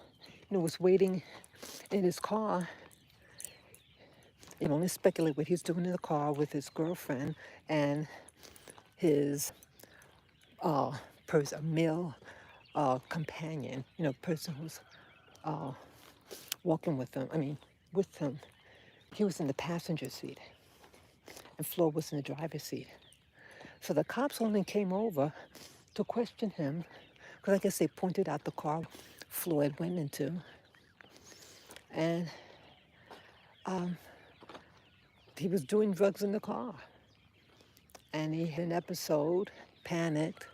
was waiting in his car. You only speculate what he's doing in the car with his girlfriend and his male companion, person who's walking with him. With him. He was in the passenger seat, and Floyd was in the driver's seat. So the cops only came over to question him, because I guess they pointed out the car Floyd went into. And he was doing drugs in the car. And he had an episode, panicked,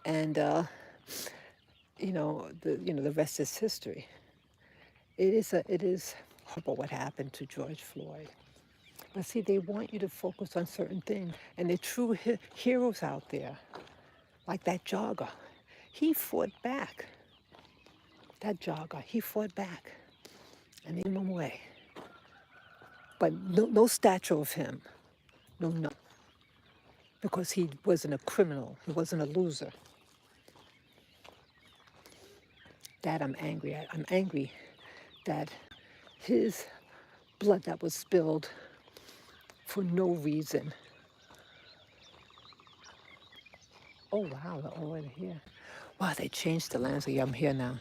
and the rest is history. It is horrible what happened to George Floyd. But see, they want you to focus on certain things, and the true heroes out there, like that jogger, he fought back. That jogger, he fought back, and they gave him away. But no statue of him, no, because he wasn't a criminal, he wasn't a loser. That I'm angry at. I'm angry that his blood that was spilled for no reason. Oh wow, they're already here. Wow, they changed the landscape. I'm here now.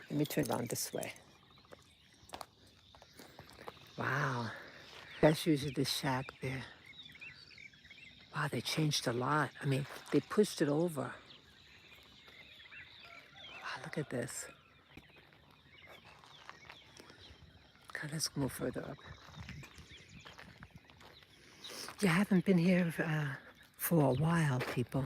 Let me turn around this way. Wow. That's usually the shack there. Wow, they changed a lot. I mean, they pushed it over. Wow, look at this. Okay, let's move further up. You haven't been here for a while, people.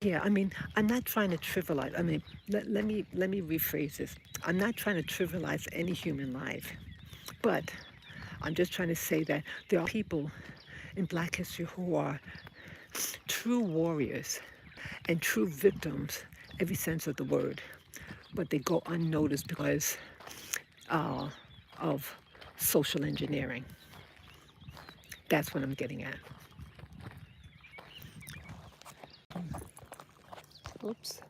Yeah, I mean, I'm not trying to trivialize. I mean, let me rephrase this. I'm not trying to trivialize any human life, but I'm just trying to say that there are people in Black history who are true warriors and true victims, every sense of the word, but they go unnoticed because uh, of social engineering. That's what I'm getting at. Oops.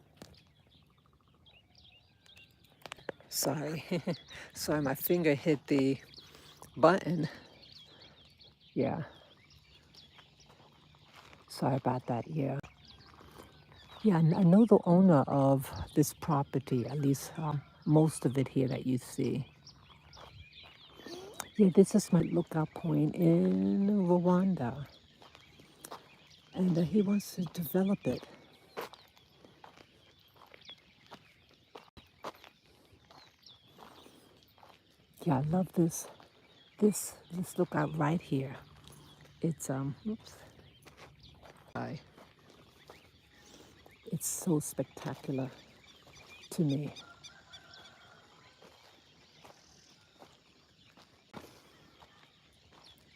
Sorry. Sorry, my finger hit the button. Yeah. Sorry about that. Yeah. Yeah, I know the owner of this property, at least most of it here that you see. Yeah, this is my lookout point in Rwanda. And he wants to develop it. Yeah, I love this. This lookout right here. It's oops. Hi. It's so spectacular to me.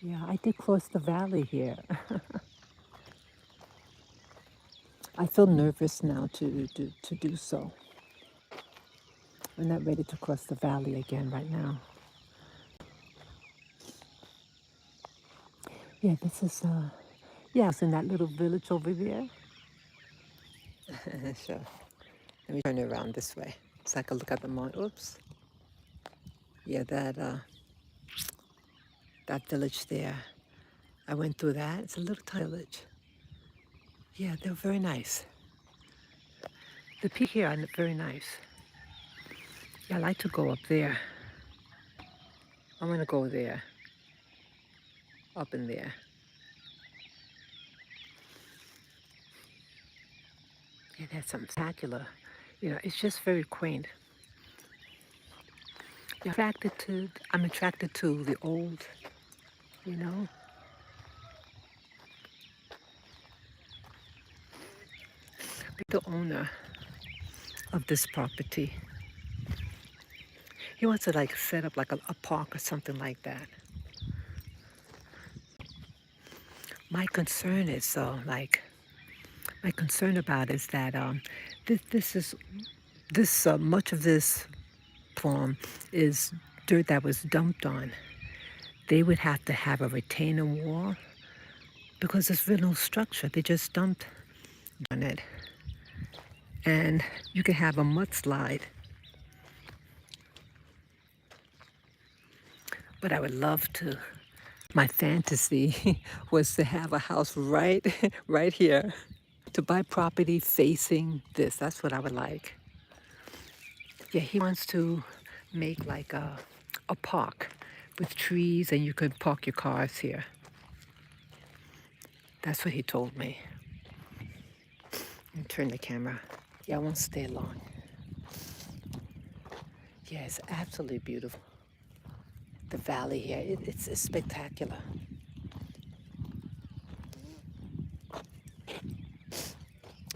Yeah, I did cross the valley here. I feel nervous now to do so. I'm not ready to cross the valley again right now. Yeah, this is yeah, it's in that little village over there. Sure. Let me turn it around this way so I can look at the mountain. Oops. Yeah, that village there. I went through that. It's a little tiny village. Yeah, they're very nice. The people here are very nice. Yeah, I like to go up there. I'm gonna go there. Up in there. Yeah, that's something spectacular. You know, it's just very quaint. I'm attracted to the old, you know. The owner of this property, he wants to like set up like a park or something like that. My concern is my concern about is that this much of this farm is dirt that was dumped on. They would have to have a retaining wall because there's really no structure. They just dumped on it. And you could have a mudslide. But I would love to. My fantasy was to have a house right, right here, to buy property facing this. That's what I would like. Yeah, he wants to make like a park with trees and you could park your cars here. That's what he told me. And turn the camera. Yeah, I won't stay long. Yeah, it's absolutely beautiful. The valley here, it's spectacular.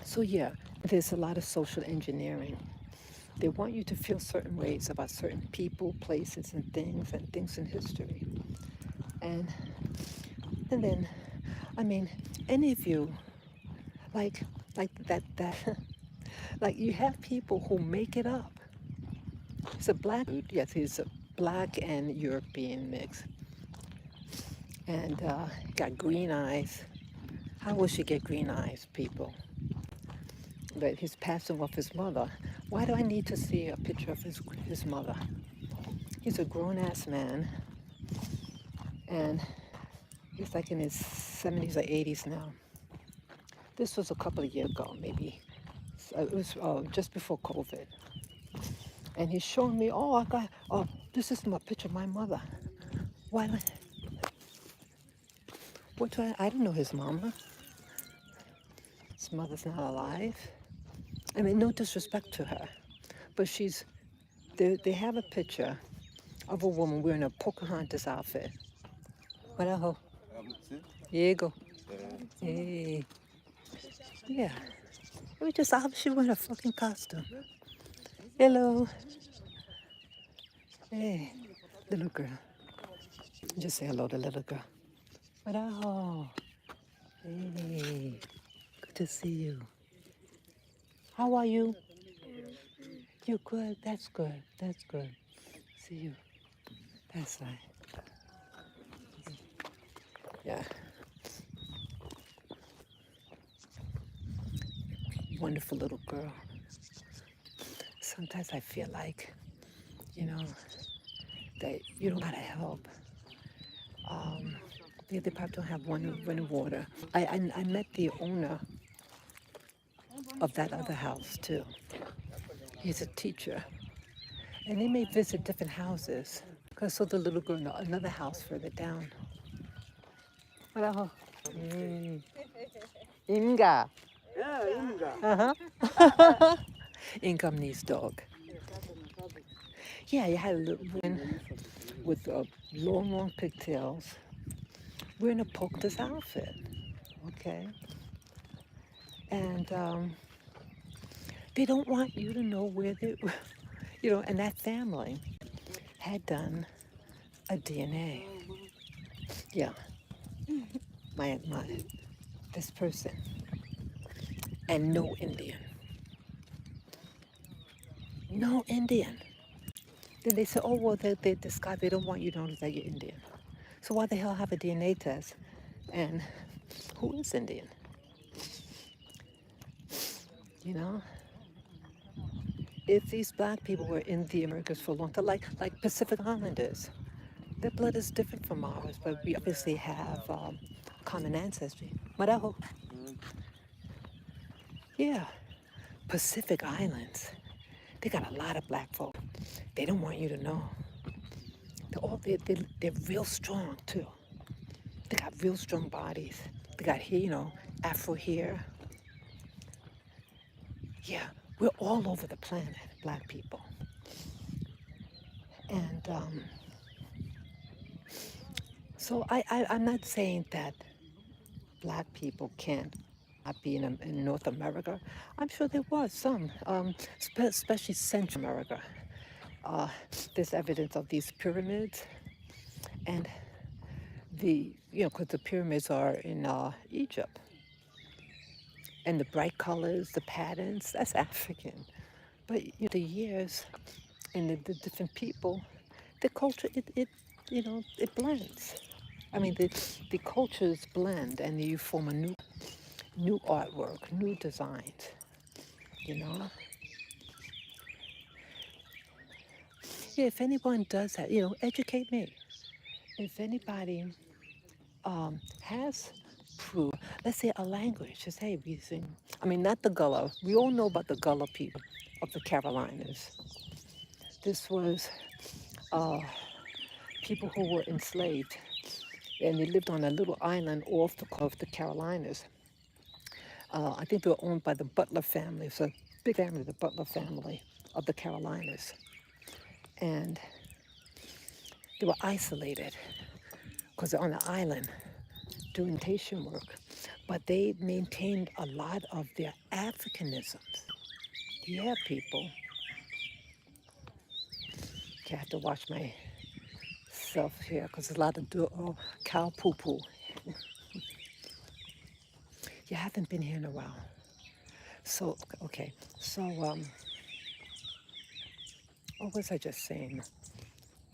So yeah, there's a lot of social engineering. They want you to feel certain ways about certain people, places, and things in history. And then, I mean, any of you, like that, like you have people who make it up. He's a black dude. Yes, he's a black and European mix. And got green eyes. How will she get green eyes, people? But he's passing off his mother. Why do I need to see a picture of his mother? He's a grown-ass man, and he's like in his 70s or 80s now. This was a couple of years ago, maybe. It was just before COVID. And he's showing me, oh, I got This is my picture of my mother. Why? What do I don't know his mama. His mother's not alive. I mean, no disrespect to her, but they have a picture of a woman wearing a Pocahontas outfit. What a hoe. Here you go. Hey. Yeah. It was just obviously wearing a fucking costume. Hello. Hey. Little girl. Just say hello to little girl. What a hoe. Hey. Good to see you. How are you? You good? That's good. That's good. See you. That's right. Yeah. Wonderful little girl. Sometimes I feel like, you know, that you don't know how to help. They probably don't have running water. I met the owner of that other house too. He's a teacher. And they may visit different houses. Because I saw the little girl in another house further down. What Inga. Yeah, Inga. Uh-huh. Inga needs dog. Yeah, you had a little one with long pigtails wearing a Pocahontas outfit. Okay. And they don't want you to know where they, and that family had done a DNA. Yeah, my this person, and no Indian. No Indian. Then they said, oh, well, they discard, they don't want you to know that you're Indian. So why the hell have a DNA test? And who is Indian? You know? If these black people were in the Americas for a long time, like Pacific Islanders, their blood is different from ours, but we obviously have common ancestry. Marajo. Yeah, Pacific Islands. They got a lot of black folk. They don't want you to know. They're real strong too. They got real strong bodies. They got here, Afro hair. Yeah, we're all over the planet, black people. And so I'm not saying that black people can't not be in North America. I'm sure there was some, especially Central America. There's evidence of these pyramids, and because the pyramids are in Egypt, and the bright colors, the patterns, that's African. But the years and the different people, the culture, it blends. I mean, the cultures blend, and you form a new artwork, new designs. You know. Yeah, if anyone does that, educate me. If anybody has proof, let's say a language, just hey, we sing. I mean, not the Gullah. We all know about the Gullah people of the Carolinas. This was people who were enslaved, and they lived on a little island off the coast of the Carolinas. I think they were owned by the Butler family. It's a big family, the Butler family of the Carolinas. And they were isolated because they're on the island doing plantation work. But they maintained a lot of their Africanisms. Yeah, people. Okay, I have to watch myself here because there's a lot of cow poo-poo. You haven't been here in a while. So, okay. So, what was I just saying?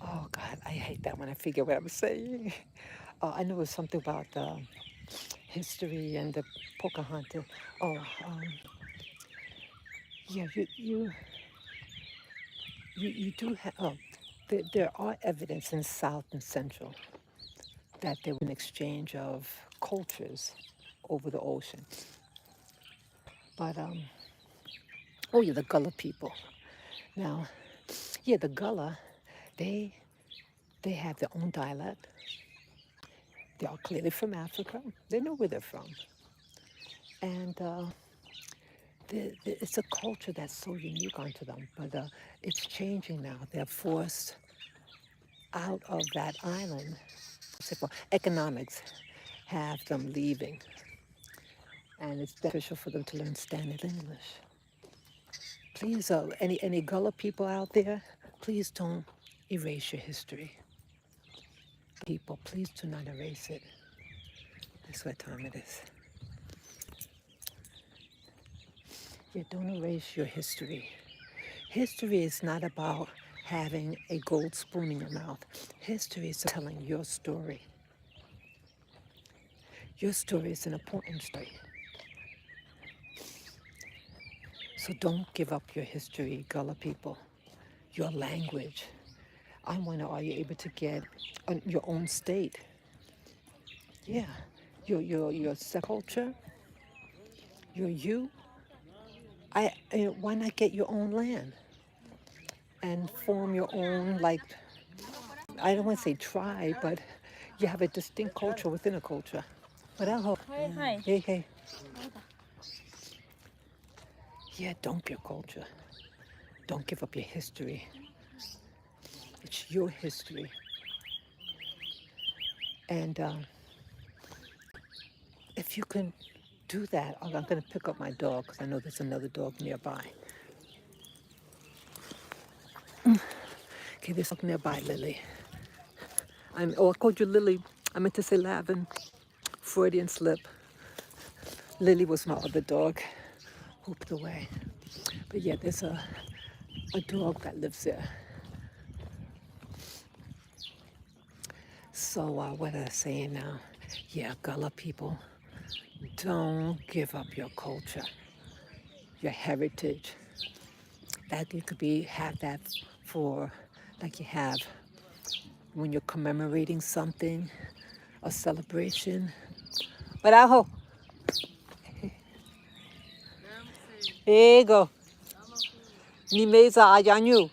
Oh, God, I hate that when I forget what I was saying. I know it was something about history and the Pocahontas. Oh, yeah, you do have, there are evidence in South and Central that there was an exchange of cultures over the ocean. But, oh yeah, the Gullah people. Now, yeah, the Gullah, They they have their own dialect. They are clearly from Africa. They know where they're from. And it's a culture that's so unique onto them. But it's changing now. They're forced out of that island. Simple. Economics have them leaving. And it's beneficial for them to learn standard English. Please, any Gullah people out there, please don't erase your history. People, please do not erase it. That's what time it is. Yeah, don't erase your history. History is not about having a gold spoon in your mouth. History is telling your story. Your story is an important story. So don't give up your history, Gullah people, your language. I wonder, are you able to get your own state? Yeah, your culture, your you. Why not get your own land and form your own, like, I don't want to say tribe, but you have a distinct culture within a culture. But I hope. Hi. Hey, hey. Yeah, don't give culture. Don't give up your history. It's your history. And if you can do that, I'm going to pick up my dog because I know there's another dog nearby. Okay, there's something nearby, Lily. I called you Lily. I meant to say Lavin. Freudian slip. Lily was my other dog. Hooped away. But yeah, there's a dog that lives there. So what am I saying now? Yeah, Gullah people, don't give up your culture, your heritage. That you could have that for, like you have when you're commemorating something, a celebration. But I hope. Here you go. Nimeza ayanyu.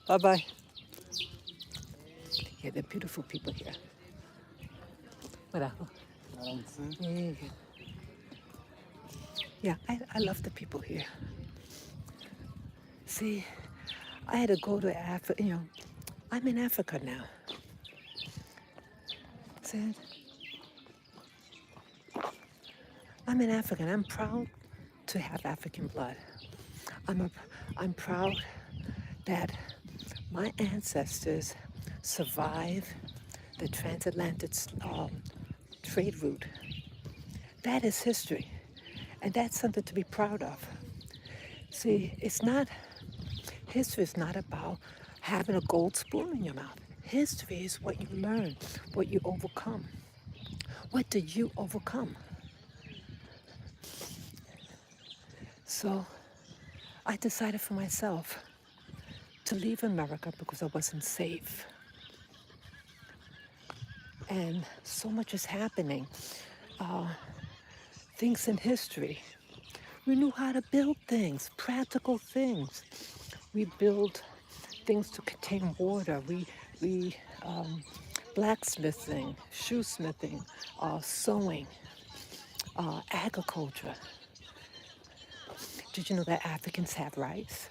Bye-bye. Yeah, they're beautiful people here. But yeah, I love the people here. See, I had to go to Africa, I'm in Africa now. See, I'm in Africa and I'm proud to have African blood. I'm proud that my ancestors survived the transatlantic trade route. That is history, and that's something to be proud of. See, history is not about having a gold spoon in your mouth. History is what you learn, what you overcome. What did you overcome? So I decided for myself to leave America because I wasn't safe. And so much is happening. Things in history. We knew how to build things, practical things. We build things to contain water. We blacksmithing, shoesmithing, sewing, agriculture. Did you know that Africans have rice?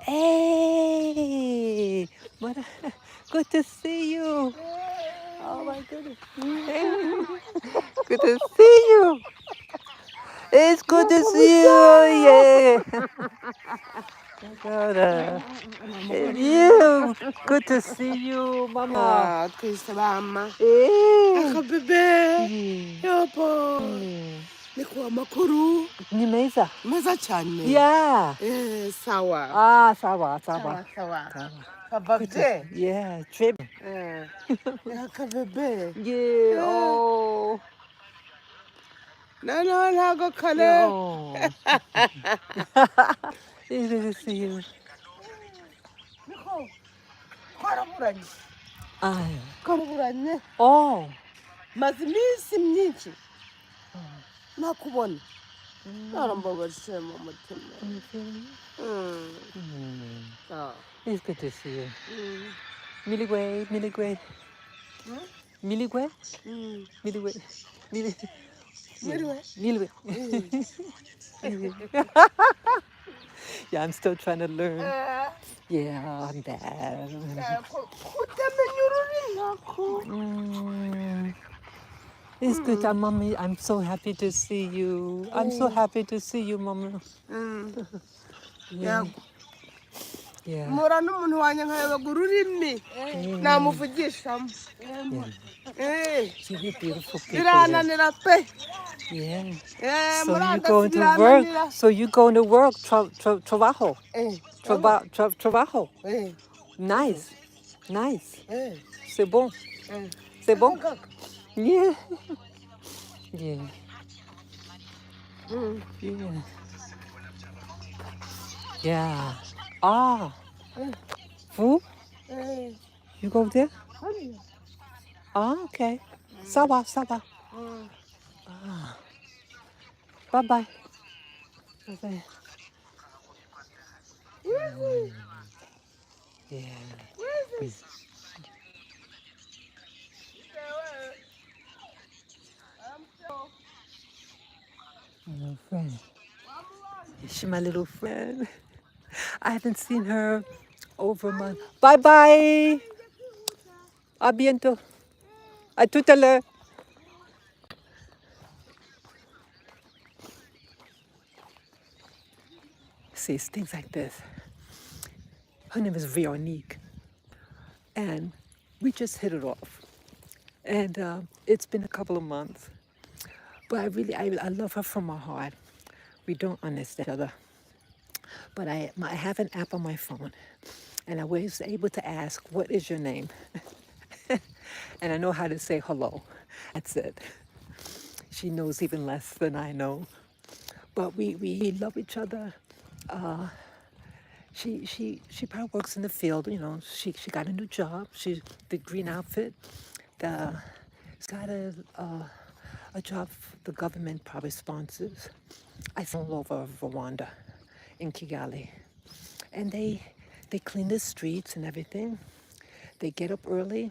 Hey, good to see you. Oh my goodness. Good to see you. It's good to see you. Yeah. It's you. Good to see you, Mama. Salama. Hey. Bebe. Yopo. Nikuwa makuru. Nimeza. Meza chane. Yeah. Sawa. Sawa. Kababde. Yeah, trip. Kabebe. Yeah. Oh. No, go kale. Oh. It's good to see you. Niko. Kwaraburanye. Ay. Kwaraburanye. Oh. Maze iminsi myinshi nakubona narambabarisemo umutima. Are you feeling it? Ah. It's good to see you. Mm. Miligwe, Miligwe, Hmm? Miligwe, Mm. Miligwe, Miligwe. Anyway. Miligwe. Yeah, I'm still trying to learn. Yeah, I'm bad. Kutamenyururi nako. It's good, Mommy. I'm so happy to see you. I'm so happy to see you, Mama. Yeah. Yego. Yeah. Mpura n'umuntu wanjye nkayoberwa ururimi namuvugishamo. See, we're beautiful people. Here. Birananira pe. Yeah. So Muri you agasi going to work? birananira. So you going to work? Trabajo. Eh. Trabajo. Eh. Nice. Nice. Eh. C'est bon. Eh. C'est bon. Yeah. Yeah. Yeah. Yeah. Ah. Vous? Eh. You go there? Ah, okay. Ça va, ça va. Ah. Bye bye. Bye bye. Yeah. My friend. She's my little friend. I haven't seen her over a month. Bye bye. A bientôt. À tout à l'heure. See, it's things like this. Her name is Veronique. And we just hit it off. And it's been a couple of months. But I love her from my heart. We don't understand each other. But I have an app on my phone. And I was able to ask, what is your name? And I know how to say hello. That's it. She knows even less than I know. But we love each other. She probably works in the field, you know. She got a new job. She the green outfit. She's got a job the government probably sponsors. I saw all over Rwanda, in Kigali, and they clean the streets and everything. They get up early,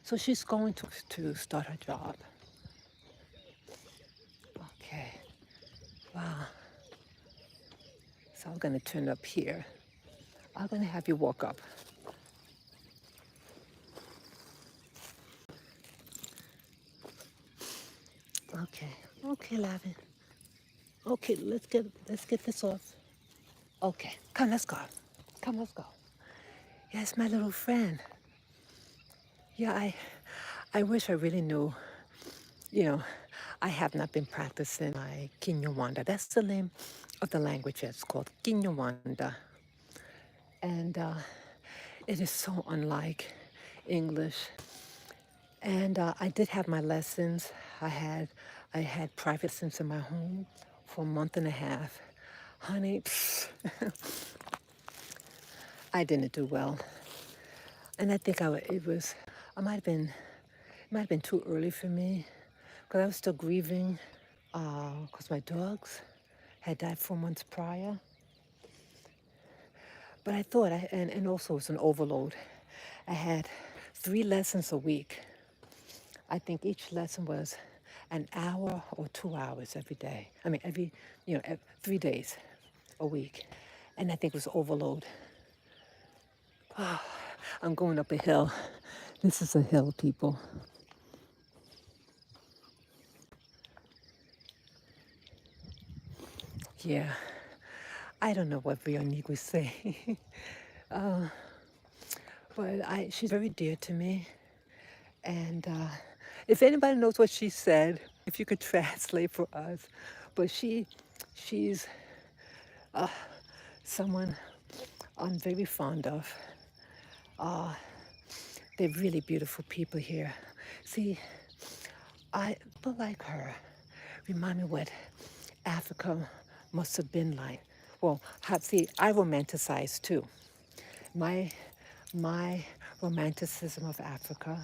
so she's going to start her job. Okay, wow. So I'm gonna turn up here. I'm gonna have you walk up. Okay, Lavin. Okay, let's get this off. Okay, come, let's go. Come, let's go. Yes, my little friend. Yeah, I wish I really knew. You know, I have not been practicing my Kinyarwanda. That's the name of the language. It's called Kinyarwanda. And it is so unlike English. And I did have my lessons. I had private lessons in my home for a month and a half. Honey, I didn't do well. And I think it might have been too early for me because I was still grieving because my dogs had died 4 months prior. But I thought, and also it was an overload. I had 3 lessons a week. I think each lesson was an hour or 2 hours every day. I mean, 3 days a week. And I think it was overload. Oh, I'm going up a hill. This is a hill, people. Yeah, I don't know what Veronique would say. But she's very dear to me. And if anybody knows what she said, if you could translate for us. But she's someone I'm very fond of. They're really beautiful people here. See, people like her remind me what Africa must have been like. Well, see, I romanticize too. My romanticism of Africa,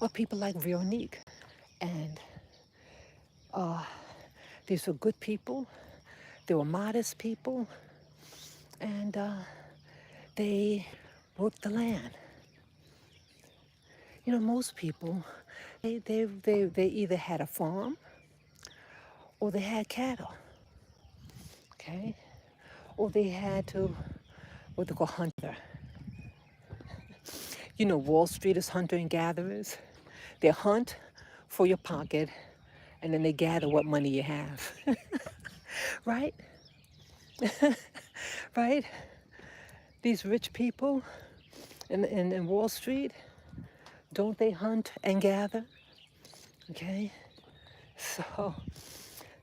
or people like Veronique, and These were good people. They were modest people, and they worked the land. You know, most people, they either had a farm or they had cattle, okay? Or they had to, what they call hunter. You know, Wall Street is hunter and gatherers. They hunt for your pocket and then they gather what money you have. Right? Right? These rich people in Wall Street, don't they hunt and gather? Okay? So,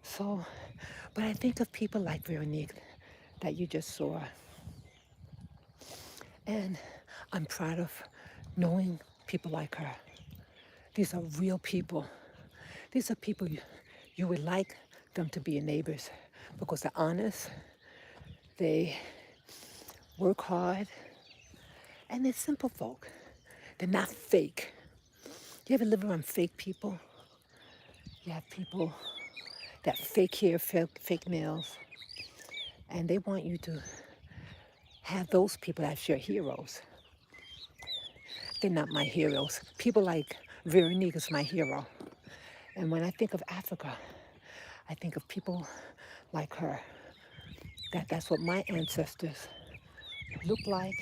so, but I think of people like Veronique that you just saw. And I'm proud of knowing people like her. These are real people. These are people you would like them to be your neighbors because they're honest, they work hard, and they're simple folk. They're not fake. You ever live around fake people? You have people that fake hair, fake nails, and they want you to have those people as your heroes. They're not my heroes. People like Veronique is my hero. And when I think of Africa, I think of people like her. That's what my ancestors looked like,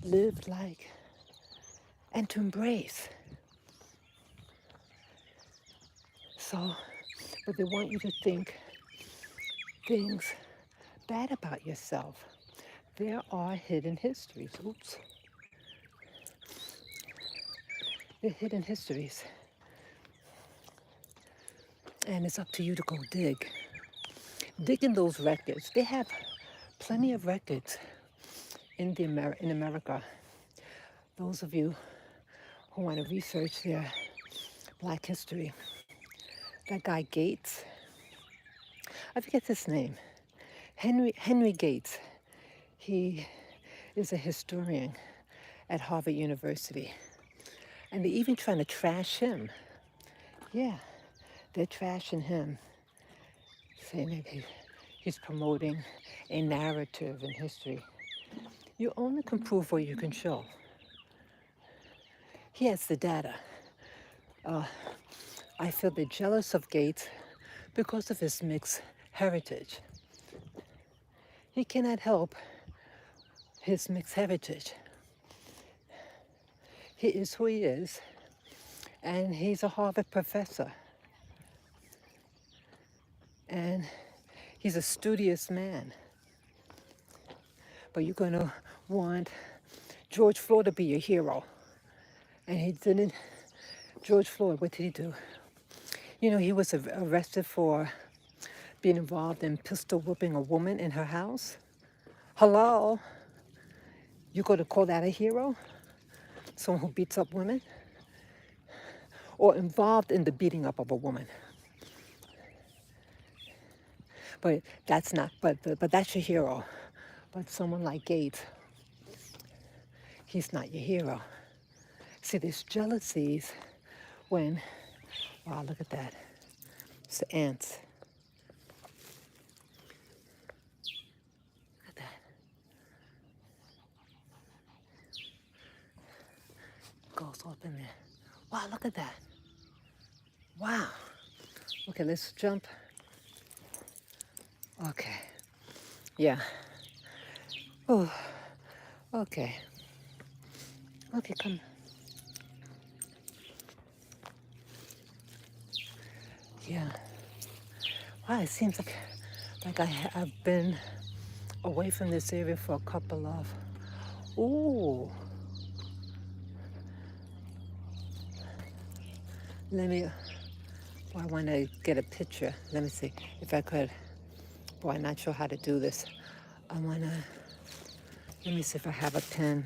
lived like, and to embrace. So, but they want you to think things bad about yourself. There are hidden histories. Oops. There are hidden histories. And it's up to you to go dig. Dig in those records. They have plenty of records in America. Those of you who want to research their Black history. That guy Gates, I forget his name, Henry Gates. He is a historian at Harvard University. And they're even trying to trash him. Yeah, they're trashing him, saying that he's promoting a narrative in history. You only can prove what you can show. He has the data. I feel they're jealous of Gates because of his mixed heritage. He cannot help his mixed heritage. He is who he is, and he's a Harvard professor. And he's a studious man. But you're going to want George Floyd to be your hero. And he didn't. George Floyd, what did he do? You know, he was arrested for being involved in pistol whipping a woman in her house. Hello? You going to call that a hero? Someone who beats up women? Or involved in the beating up of a woman? But that's not, but that's your hero. But someone like Gates, he's not your hero. See, there's jealousies when, wow, look at that. It's the ants. Look at that. Goes up in there. Wow, look at that. Wow. Okay, let's jump. Okay. Yeah. Oh, okay. Okay, come. Yeah. Wow, it seems like I've been away from this area for a couple of. Ooh. Let me. Well, I want to get a picture. Let me see if I could. Boy, I'm not sure how to do this. I want to. Let me see if I have a pen.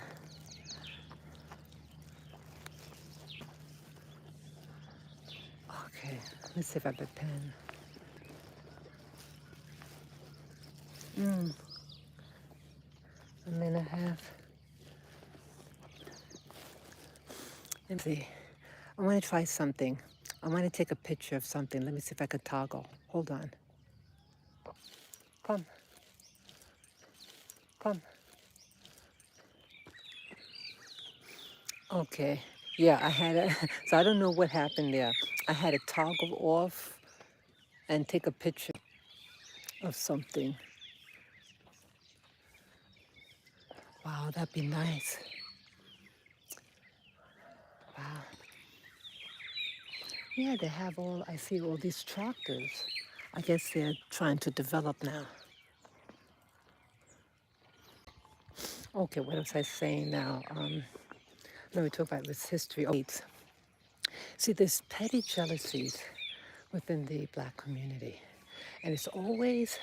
Okay, let me see if I have a pen. A minute and a half. Let me see. I want to try something. I want to take a picture of something. Let me see if I can toggle. Hold on. Come, come. Okay. Yeah, I had a, so I don't know what happened there. I had to toggle off and take a picture of something. Wow, that'd be nice. Wow. Yeah, they have all, I see all these tractors. I guess they're trying to develop now. Okay, what was I saying now? Let me talk about this history. Oh, see, there's petty jealousies within the black community. And it's always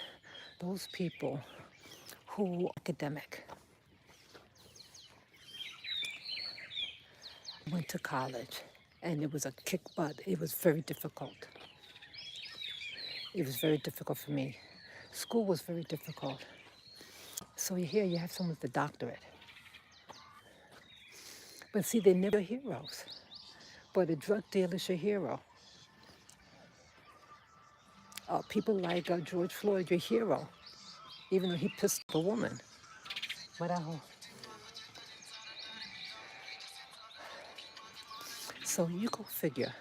those people who are academic, went to college, and it was a kick butt. It was very difficult. It was very difficult for me. School was very difficult. So here you have someone with a doctorate. But see, they're never heroes. But a drug dealer's your hero. People like George Floyd, your hero, even though he pissed a woman. Whatever. So you go figure.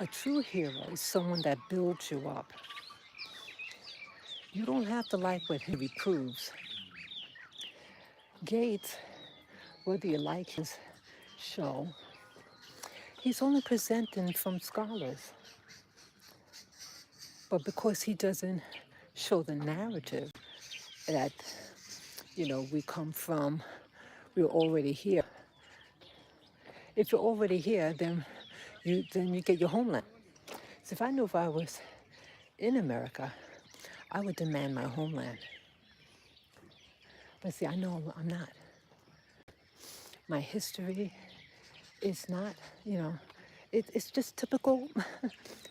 A true hero is someone that builds you up. You don't have to like what he proves. Gates, whether you like his show, he's only presenting from scholars. But because he doesn't show the narrative that, we come from, we're already here. If you're already here, then you get your homeland. So if I knew if I was in America, I would demand my homeland. But see, I know I'm not. My history is not, it's just typical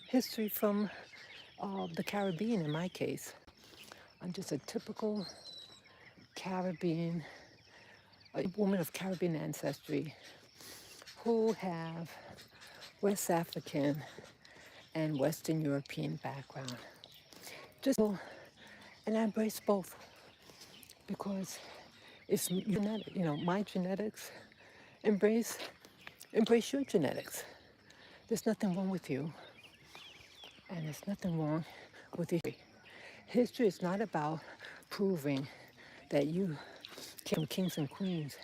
history from the Caribbean in my case. I'm just a typical Caribbean, a woman of Caribbean ancestry who have West African and Western European background. And I embrace both because it's genetic, my genetics. Embrace your genetics. There's nothing wrong with you, and there's nothing wrong with history. History is not about proving that you came from kings and queens.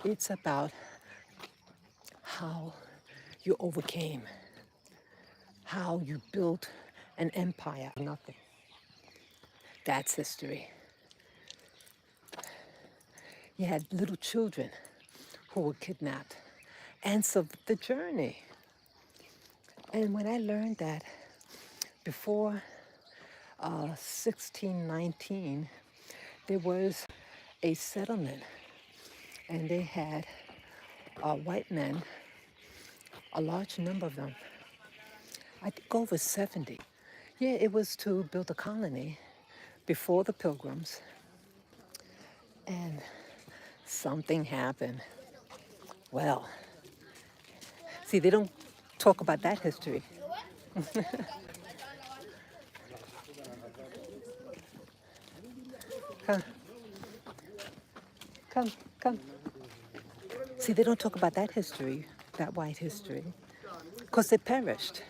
It's about how you overcame, how you built an empire. Nothing. That's history. You had little children who were kidnapped, and so the journey. And when I learned that before 1619, there was a settlement, and they had white men, a large number of them, I think over 70. Yeah, it was to build a colony before the Pilgrims, and something happened. Well, see, they don't talk about that history. Come. See, they don't talk about that history, that white history, because they perished.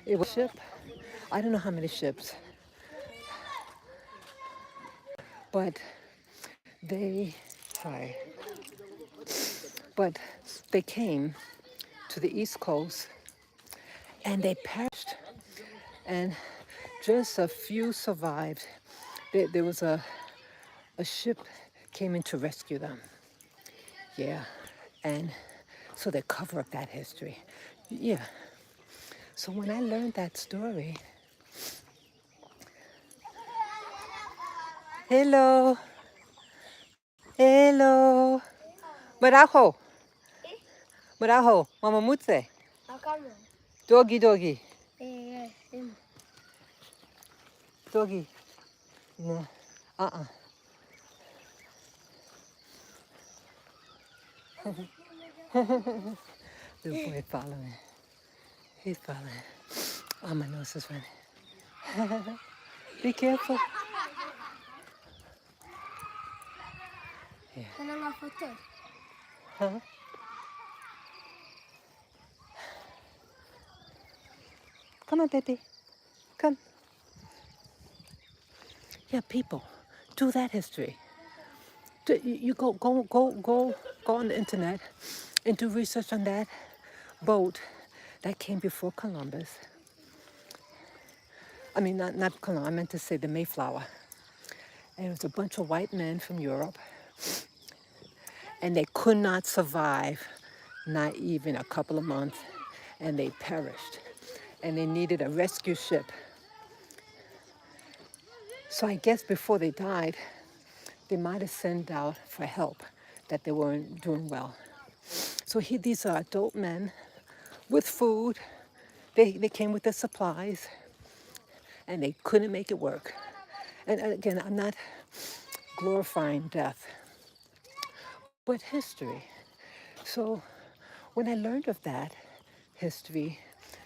It was a ship. I don't know how many ships, but they came to the East Coast and they perished, and just a few survived. There was a ship came in to rescue them. Yeah, and so they cover up that history. Yeah. So when I learned that story, hello, Marajo, Mama Mutse, doggy, doggy, no, Little boy following. He's falling. Oh, my nose is running. Be careful. Yeah. Huh? Come on, baby. Come. Yeah, people. Do that history. You go on the internet and do research on that boat that came before Columbus. I mean, not Columbus, I meant to say the Mayflower. And it was a bunch of white men from Europe, and they could not survive, not even a couple of months, and they perished. And they needed a rescue ship. So I guess before they died, they might have sent out for help, that they weren't doing well. So these are adult men with food. They came with their supplies, and they couldn't make it work. And again, I'm not glorifying death, but history. So when I learned of that history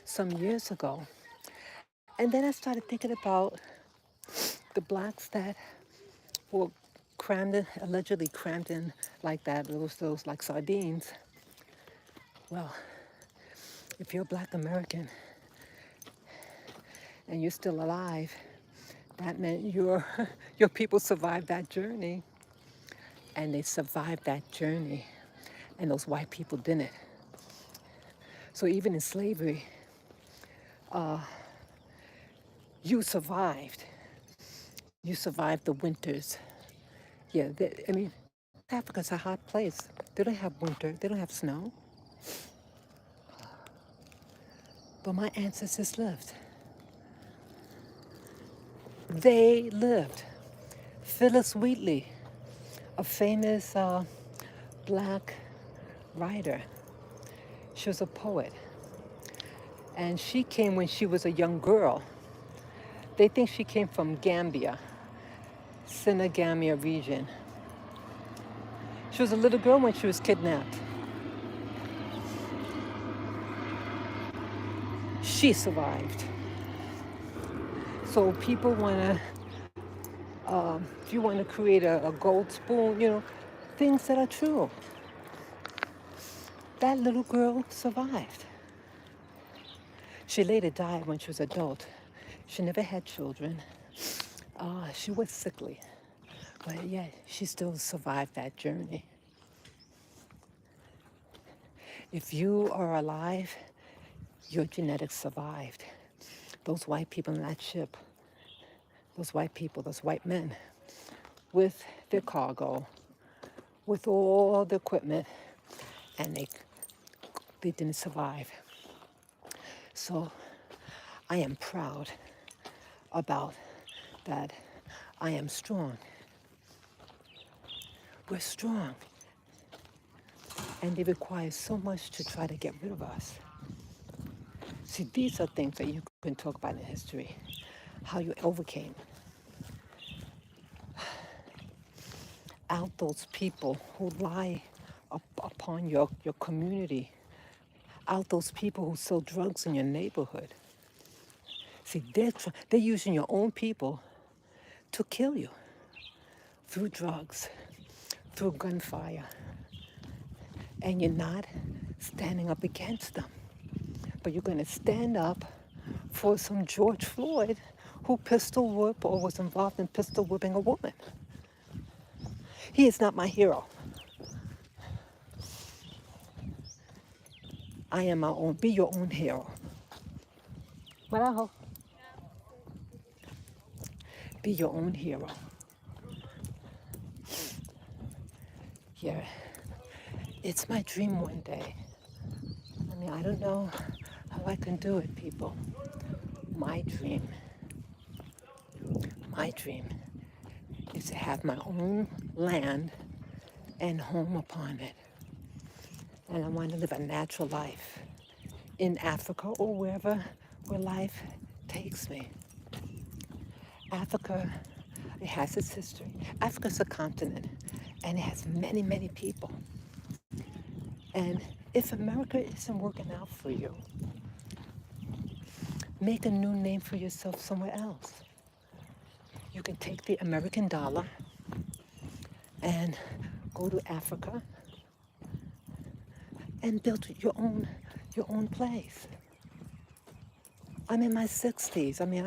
some years ago, and then I started thinking about the blacks that were allegedly crammed in like that, those like sardines. Well, if you're a black American and you're still alive, that meant your people survived that journey, and they survived that journey, and those white people didn't. So even in slavery, you survived. You survived the winters. Yeah, I mean, Africa's a hot place. They don't have winter. They don't have snow. But my ancestors lived. They lived. Phyllis Wheatley, a famous black writer. She was a poet. And she came when she was a young girl. They think she came from Gambia, Senegambia region. She was a little girl when she was kidnapped. She survived. So people want to, if you want to create a gold spoon, things that are true. That little girl survived. She later died when she was adult. She never had children. She was sickly. But yeah, she still survived that journey. If you are alive, your genetics survived. Those white people in that ship, those white people, those white men, with their cargo, with all the equipment, and they didn't survive. So I am proud about that. I am strong. We're strong. And it requires so much to try to get rid of us. See, these are things that you can talk about in history, how you overcame. Out those people who lie upon your community, out those people who sell drugs in your neighborhood. See, they're using your own people to kill you through drugs, through gunfire. And you're not standing up against them. But you're going to stand up for some George Floyd who pistol whipped or was involved in pistol whipping a woman. He is not my hero. I am my own. Be your own hero. Marajo. Be your own hero. Yeah. It's my dream one day. I mean, I don't know how I can do it, people. My dream is to have my own land and home upon it. And I want to live a natural life in Africa or wherever where life takes me. Africa, it has its history. Africa's a continent, and it has many, many people. And if America isn't working out for you, Make a new name for yourself somewhere else. You can take the American dollar and go to Africa and build your own place. I'm in my 60s. I mean,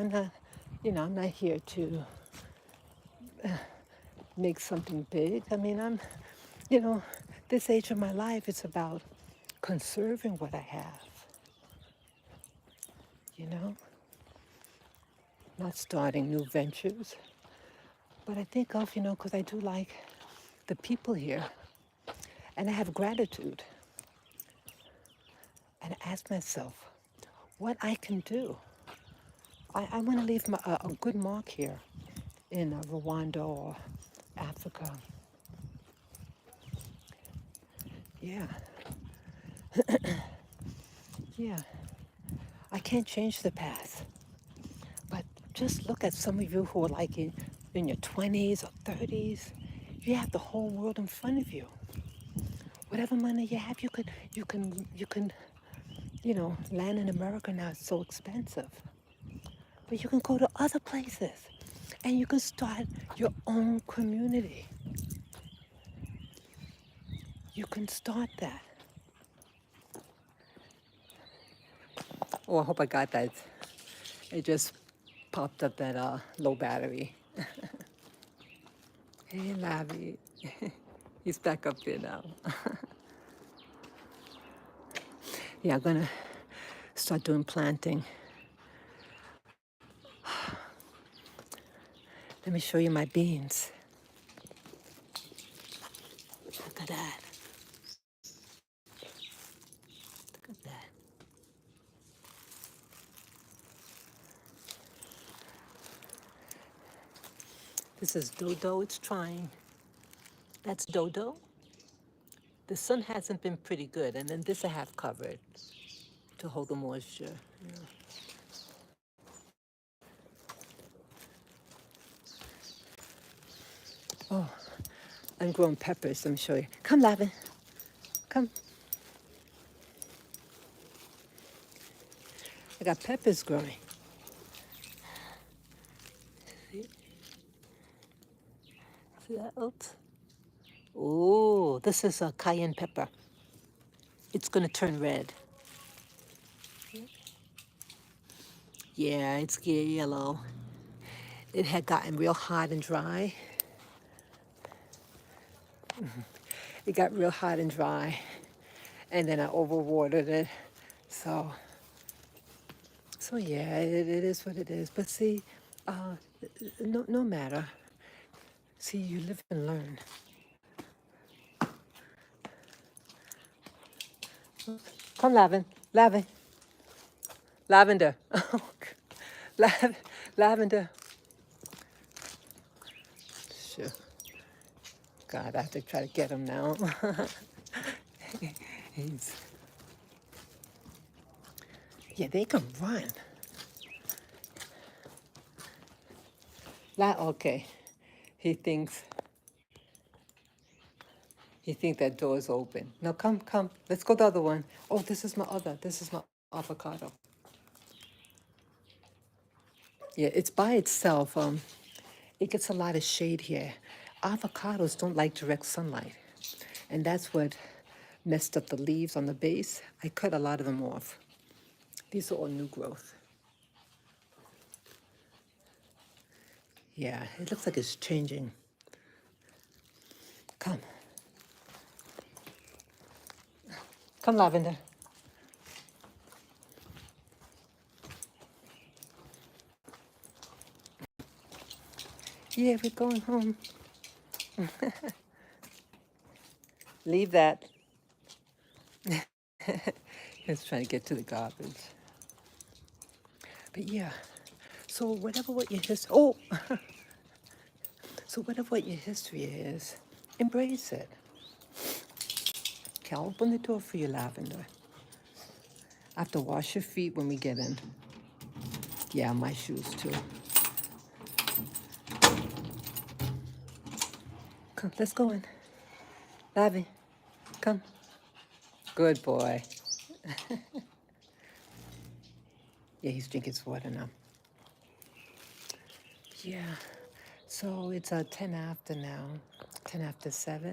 I'm not here to make something big. I mean, you know, this age of my life, it's about conserving what I have, you know, not starting new ventures. But I think of, because I do like the people here and I have gratitude. And I ask myself what I can do. I want to leave a good mark here in Rwanda or Africa. Yeah, yeah. I can't change the past. But just look at some of you who are like in your 20s or 30s. You have the whole world in front of you. Whatever money you have, you can, land in America now. It's so expensive. But you can go to other places and you can start your own community. You can start that. Oh, I hope I got that. It just popped up that low battery. Hey, Lavi. He's back up there now. Yeah, I'm gonna start doing planting. Let me show you my beans. Look at that. Look at that. This is Dodo. It's trying. That's Dodo. The sun hasn't been pretty good, and then this I have covered to hold the moisture. Yeah. Oh, I'm growing peppers. Let me show you. Come, Lavin. Come. I got peppers growing. See? See that? Oops. Oh, this is a cayenne pepper. It's gonna turn red. Yeah, it's yellow. It had gotten real hot and dry. It got real hot and dry, and then I overwatered it. So yeah, it is what it is. But see, no matter. See, you live and learn. Come, lavender, lavender. Sure. God, I have to try to get him now. He's, yeah, they can run. Okay. He thinks that door's open. No, come. Let's go the other one. Oh, this is my avocado. Yeah, it's by itself. It gets a lot of shade here. Avocados don't like direct sunlight. And that's what messed up the leaves on the base. I cut a lot of them off. These are all new growth. Yeah, it looks like it's changing. Come. Come, Lavender. Yeah, we're going home. Leave that. He's trying to get to the garbage. But yeah, so whatever what your history, so whatever what your history is, embrace it. Okay, I'll open the door for you, Lavender. I have to wash your feet when we get in. Yeah, my shoes too. Come, let's go in. Lavi, come. Good boy. Yeah, he's drinking his water now. Yeah. So it's 10 after now, 10 after 7.